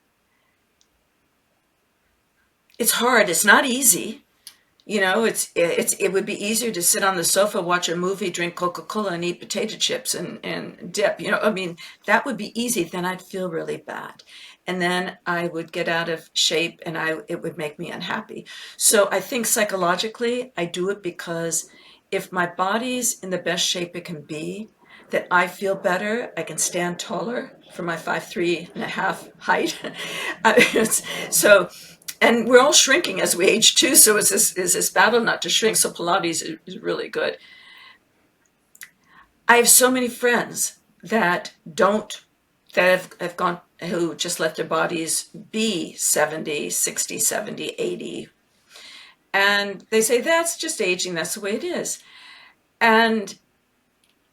it's hard. It's not easy. It would be easier to sit on the sofa, watch a movie, drink Coca-Cola, and eat potato chips and dip. That would be easy. Then I'd feel really bad. And then I would get out of shape and it would make me unhappy. So I think psychologically, I do it because if my body's in the best shape it can be, that I feel better, I can stand taller for my 5'3.5" height. So, and we're all shrinking as we age too. So it's this battle not to shrink. So Pilates is really good. I have so many friends that don't that have gone, who just let their bodies be 70, 60, 70, 80. And they say, that's just aging, that's the way it is. And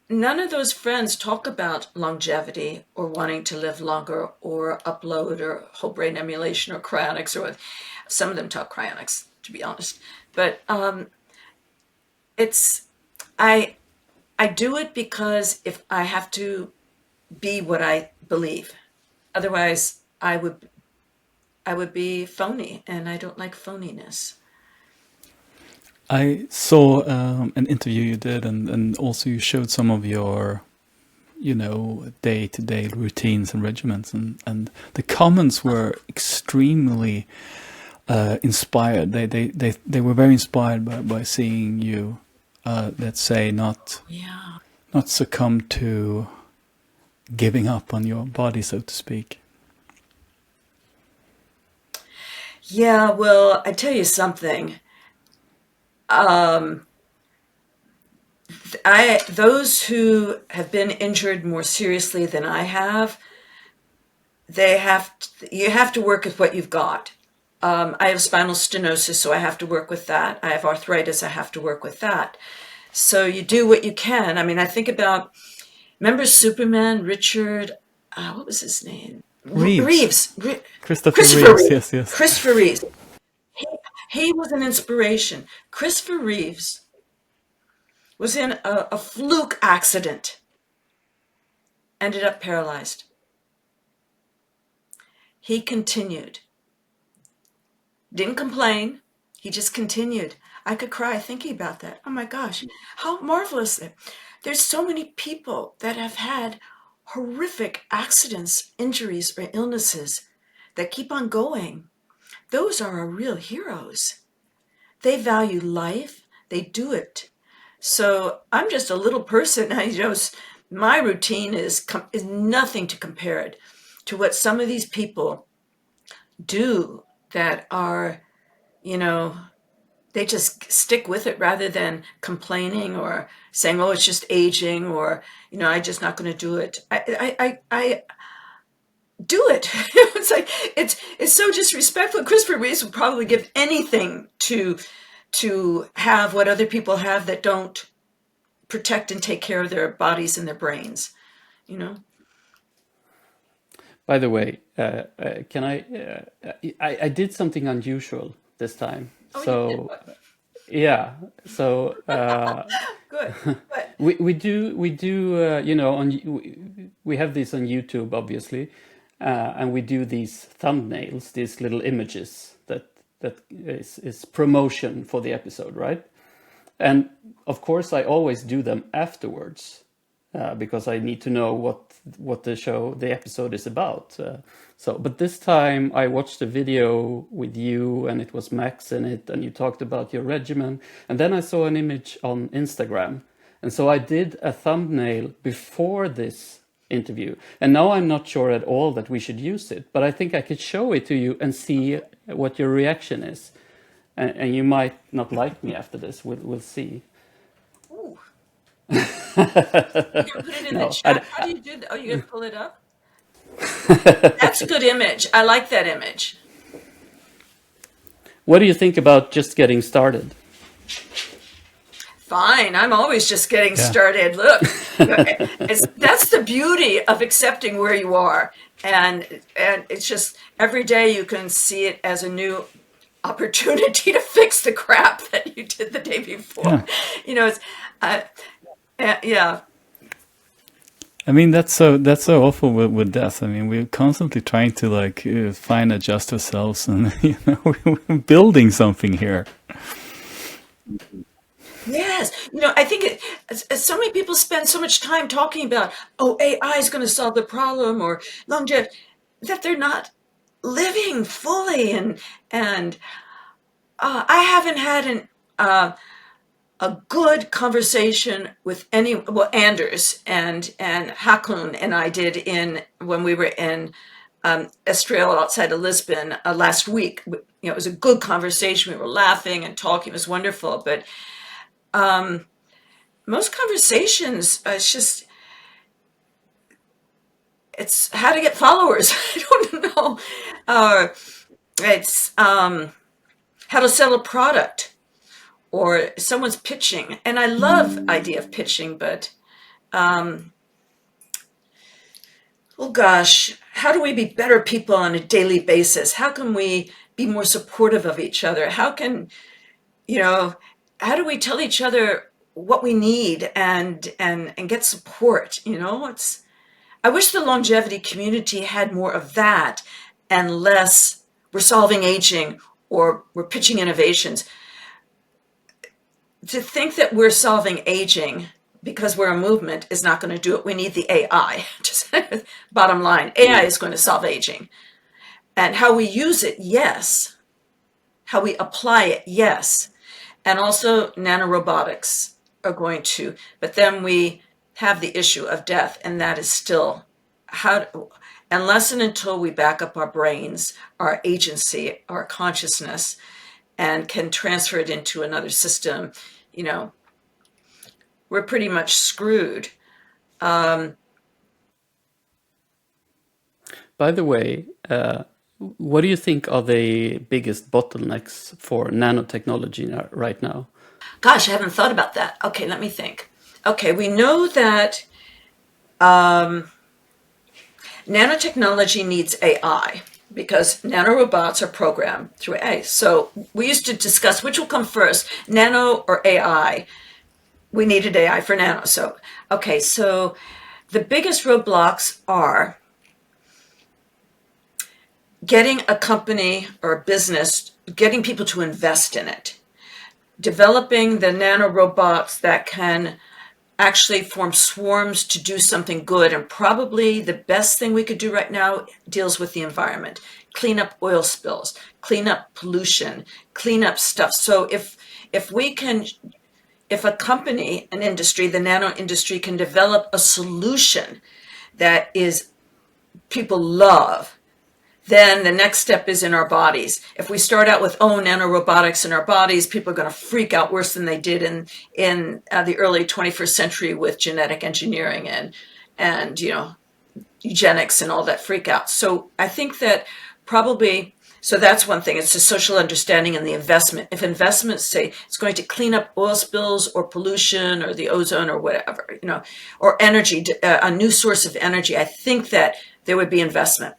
none of those friends talk about longevity or wanting to live longer or upload or whole brain emulation or cryonics, or some of them talk cryonics, to be honest. But I do it because if I have to be what I believe, otherwise I would be phony, and I don't like phoniness. I saw an interview you did, and also you showed some of your, day-to-day routines and regimens, and the comments were extremely inspired. They were very inspired by seeing you, let's say, not succumb to giving up on your body, so to speak. Yeah, well, I tell you something. Those who have been injured more seriously than I have, you have to work with what you've got. I have spinal stenosis, so I have to work with that. I have arthritis, I have to work with that. So you do what you can. I mean, I think about, remember Superman, Richard, what was his name? Reeves. Christopher Reeves. Yes. Christopher Reeves. He was an inspiration. Christopher Reeves was in a fluke accident, ended up paralyzed. He continued. Didn't complain. He just continued. I could cry thinking about that. Oh my gosh, how marvelous. There's so many people that have had horrific accidents, injuries, or illnesses that keep on going. Those are our real heroes. They value life. They do it. So I'm just a little person. My routine is nothing to compare it to what some of these people do that are, they just stick with it rather than complaining or saying, oh, it's just aging, or, I'm just not going to do it. I do it. It's like, it's so disrespectful. Christopher Reeves would probably give anything to have what other people have that don't protect and take care of their bodies and their brains, By the way, can I did something unusual this time. Oh, so yeah, so good. we do we have this on YouTube, obviously, and we do these thumbnails, these little images that is promotion for the episode, right? And of course, I always do them afterwards because I need to know what the episode is about. But this time I watched a video with you, and it was Max in it, and you talked about your regimen, and then I saw an image on Instagram, and so I did a thumbnail before this interview, and now I'm not sure at all that we should use it, but I think I could show it to you and see what your reaction is. And you might not like me after this. We'll see. Ooh. You put it in the chat. How do you do that? Oh, you're going to pull it up? That's a good image. I like that image. What do you think about just getting started? Fine. I'm always just getting started. Look, that's the beauty of accepting where you are. And it's just every day you can see it as a new opportunity to fix the crap that you did the day before. It's I mean, that's so awful with death. I mean, we're constantly trying to find, adjust ourselves, and we're building something here. Yes, I think so many people spend so much time talking about, AI is going to solve the problem, or longevity, that they're not living fully. And I haven't had a good conversation with Anders and Haklund and I did when we were in Estrella outside of Lisbon last week. It was a good conversation. We were laughing and talking. It was wonderful. But most conversations, it's how to get followers. I don't know. It's how to sell a product, or someone's pitching. And I love idea of pitching, but oh gosh, how do we be better people on a daily basis? How can we be more supportive of each other? How can, how do we tell each other what we need and get support? I wish the longevity community had more of that and less we're solving aging or we're pitching innovations. To think that we're solving aging because we're a movement is not going to do it. We need the AI. Just bottom line, AI is going to solve aging. And how we use it, yes. How we apply it, yes. And also nanorobotics are going to, but then we have the issue of death, and that is still unless and until we back up our brains, our agency, our consciousness, and can transfer it into another system, we're pretty much screwed. By the way, what do you think are the biggest bottlenecks for nanotechnology right now? Gosh, I haven't thought about that. Okay, let me think. Okay, we know that nanotechnology needs AI because nanorobots are programmed through AI. So we used to discuss which will come first, nano or AI. We needed AI for nano. So, okay, so the biggest roadblocks are getting a company or a business, getting people to invest in it, developing the nanorobots that can actually form swarms to do something good. And probably the best thing we could do right now deals with the environment, clean up oil spills, clean up pollution, clean up stuff. So if a company, an industry, the nano industry can develop a solution that is people love, then the next step is in our bodies. If we start out with, nanorobotics in our bodies, people are going to freak out worse than they did in the early 21st century with genetic engineering and eugenics and all that freak out. So I think that probably, so that's one thing. It's the social understanding and the investment. If investments say it's going to clean up oil spills or pollution or the ozone or whatever, or energy, a new source of energy, I think that there would be investment.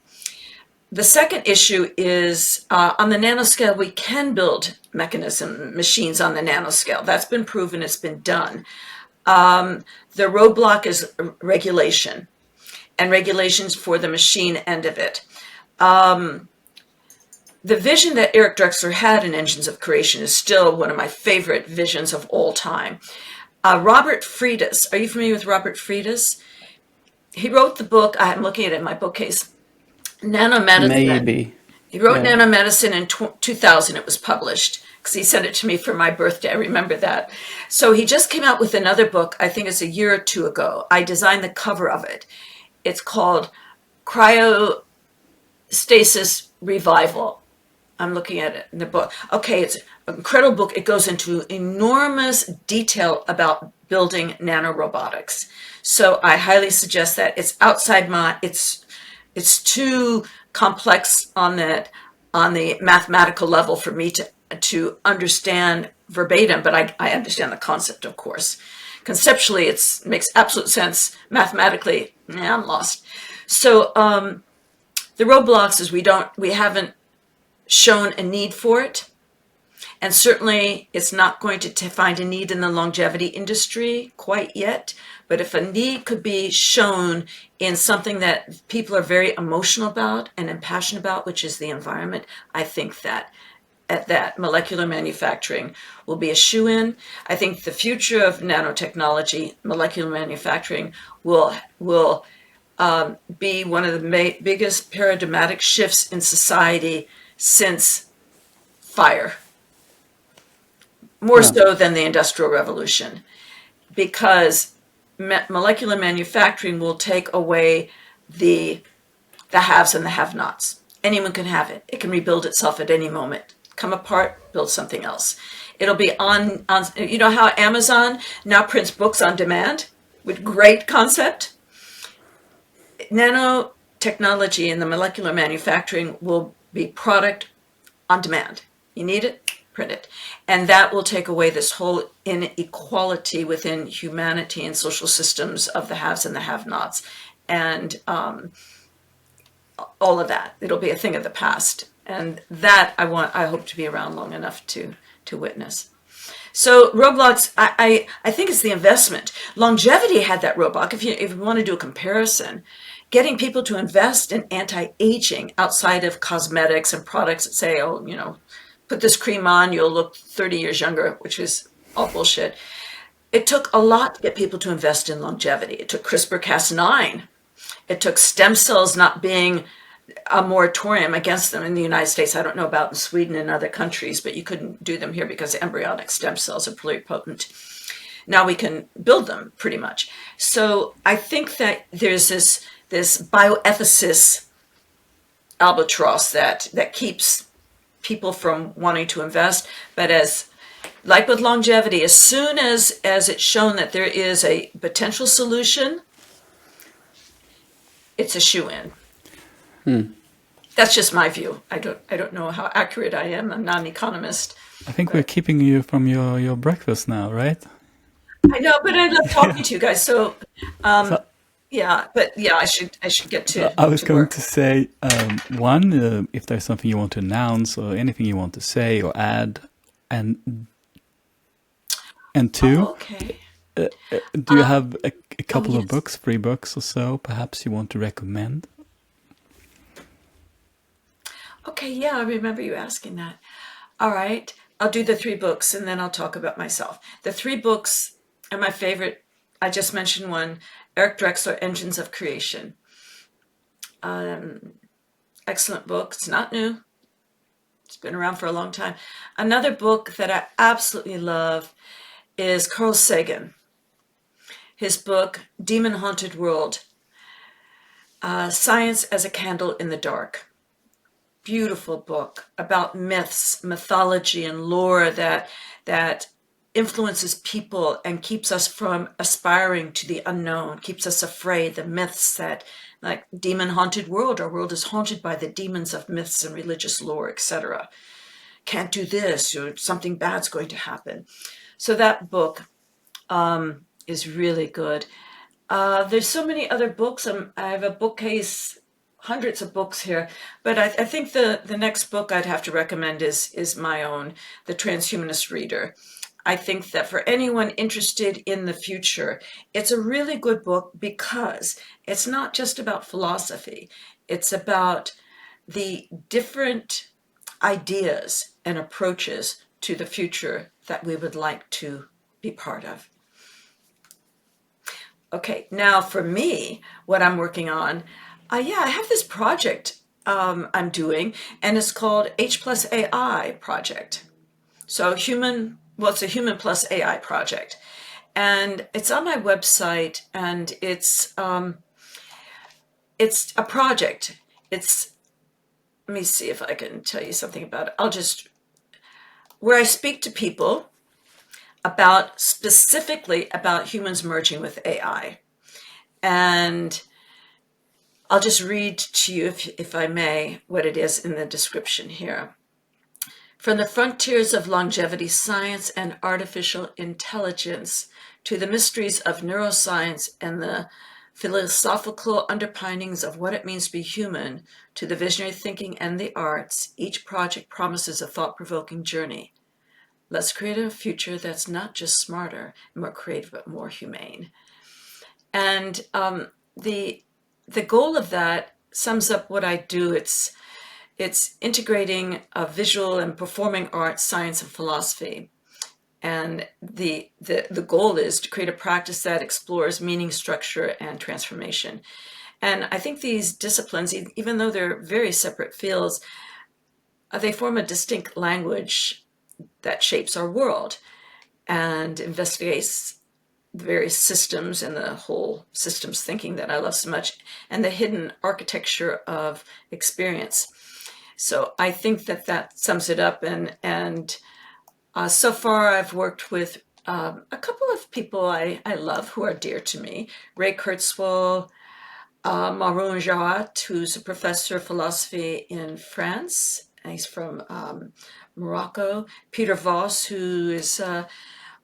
The second issue is on the nanoscale, we can build machines on the nanoscale. That's been proven, it's been done. The roadblock is regulation, and regulations for the machine end of it. The vision that Eric Drexler had in Engines of Creation is still one of my favorite visions of all time. Robert Freitas, are you familiar with Robert Freitas? He wrote the book, I'm looking at it in my bookcase, Nanomedicine. Maybe. He wrote Nanomedicine in 2000. It was published because he sent it to me for my birthday. I remember that. So he just came out with another book. I think it's a year or two ago. I designed the cover of it. It's called Cryostasis Revival. I'm looking at it in the book. Okay, it's an incredible book. It goes into enormous detail about building nanorobotics. So I highly suggest that. It's outside it's too complex on the mathematical level for me to understand verbatim, but I understand the concept, of course. Conceptually, it makes absolute sense. Mathematically, I'm lost. So the roadblocks is we haven't shown a need for it. And certainly it's not going to find a need in the longevity industry quite yet. But if a need could be shown in something that people are very emotional about and impassioned about, which is the environment, I think that molecular manufacturing will be a shoe-in. I think the future of nanotechnology, molecular manufacturing, will be one of the biggest paradigmatic shifts in society since fire. More so than the Industrial Revolution, because molecular manufacturing will take away the haves and the have-nots. Anyone can have it. It can rebuild itself at any moment. Come apart, build something else. It'll be on you know how Amazon now prints books on demand with great concept? nanotechnology and the molecular manufacturing will be product on demand. You need it, print it. And that will take away this whole inequality within humanity and social systems of the haves and the have-nots. And all of that. It'll be a thing of the past. And that I hope to be around long enough to witness. So roadblocks, I think it's the investment. Longevity had that roadblock. If you want to do a comparison, getting people to invest in anti-aging outside of cosmetics and products that say, oh, put this cream on, you'll look 30 years younger, which is all bullshit. It took a lot to get people to invest in longevity. It took CRISPR-Cas9. It took stem cells not being a moratorium against them in the United States. I don't know about in Sweden and other countries, but you couldn't do them here because embryonic stem cells are pluripotent. Now we can build them pretty much. So I think that there's this bioethicist albatross that keeps people from wanting to invest. But like with longevity, as soon as it's shown that there is a potential solution, it's a shoo-in. That's just my view. I don't know how accurate I am. I'm not an economist. I think we're keeping you from your breakfast now, right? I know, but I love talking to you guys. So, I should get to. I was to going work. to say one, if there's something you want to announce or anything you want to say or add, and two, Okay. do you have a couple of yes. books, 3 books or so, perhaps you want to recommend? Okay, yeah, I remember you asking that. All right, I'll do the 3 books and then I'll talk about myself. The 3 books are my favorite. I just mentioned one, Eric Drexler, Engines of Creation. Excellent book. It's not new. It's been around for a long time. Another book that I absolutely love is Carl Sagan. His book, Demon Haunted World, Science as a Candle in the Dark. Beautiful book about myths, mythology, and lore that influences people and keeps us from aspiring to the unknown, keeps us afraid. The myths that, like demon haunted world, our world is haunted by the demons of myths and religious lore, etc. Can't do this, or something bad's going to happen. So that book is really good. There's so many other books. I have a bookcase, hundreds of books here, but I think the next book I'd have to recommend is my own, The Transhumanist Reader. I think that for anyone interested in the future, it's a really good book because it's not just about philosophy. It's about the different ideas and approaches to the future that we would like to be part of. Okay, now for me, what I'm working on, I have this project I'm doing, and it's called H plus AI project. So it's a human plus AI project. And it's on my website, and it's a project. Let me see if I can tell you something about it. Where I speak to people specifically about humans merging with AI. And I'll just read to you, if I may, what it is in the description here. From the frontiers of longevity science and artificial intelligence to the mysteries of neuroscience and the philosophical underpinnings of what it means to be human, to the visionary thinking and the arts, each project promises a thought-provoking journey. Let's create a future that's not just smarter and more creative, but more humane. And the goal of that sums up what I do. It's integrating visual and performing arts, science, and philosophy. And the goal is to create a practice that explores meaning, structure, and transformation. And I think these disciplines, even though they're very separate fields, they form a distinct language that shapes our world and investigates the various systems and the whole systems thinking that I love so much, and the hidden architecture of experience. So I think that sums it up. And so far I've worked with a couple of people I love who are dear to me. Ray Kurzweil, Maroon Jawat, who's a professor of philosophy in France. He's from Morocco. Peter Voss, who is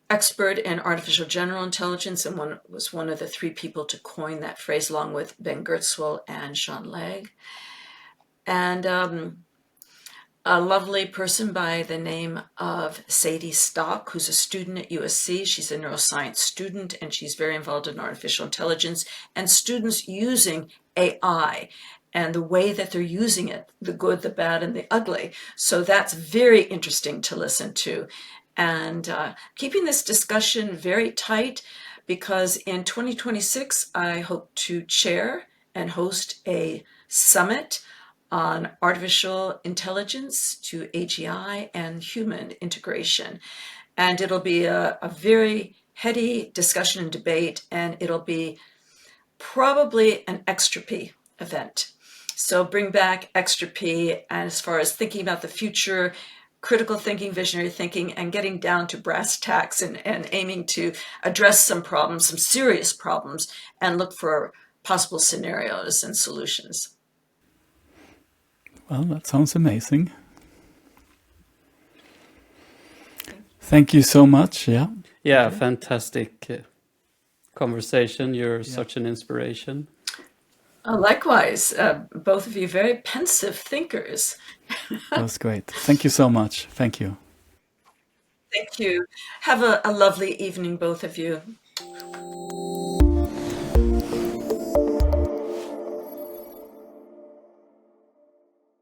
expert in artificial general intelligence and was one of the 3 people to coin that phrase, along with Ben Gertzwell and Sean Legg. And a lovely person by the name of Sadie Stock, who's a student at USC. She's a neuroscience student, and she's very involved in artificial intelligence and students using AI and the way that they're using it, the good, the bad, and the ugly. So that's very interesting to listen to. And keeping this discussion very tight, because in 2026, I hope to chair and host a summit on artificial intelligence to AGI and human integration. And it'll be a very heady discussion and debate, and it'll be probably an extropy event. So bring back extropy as far as thinking about the future, critical thinking, visionary thinking, and getting down to brass tacks and aiming to address some problems, some serious problems, and look for possible scenarios and solutions. Well, that sounds amazing. Thank you so much. Yeah. Yeah, fantastic conversation. You're such an inspiration. Likewise, both of you very pensive thinkers. That was great. Thank you so much. Thank you. Thank you. Have a lovely evening, both of you.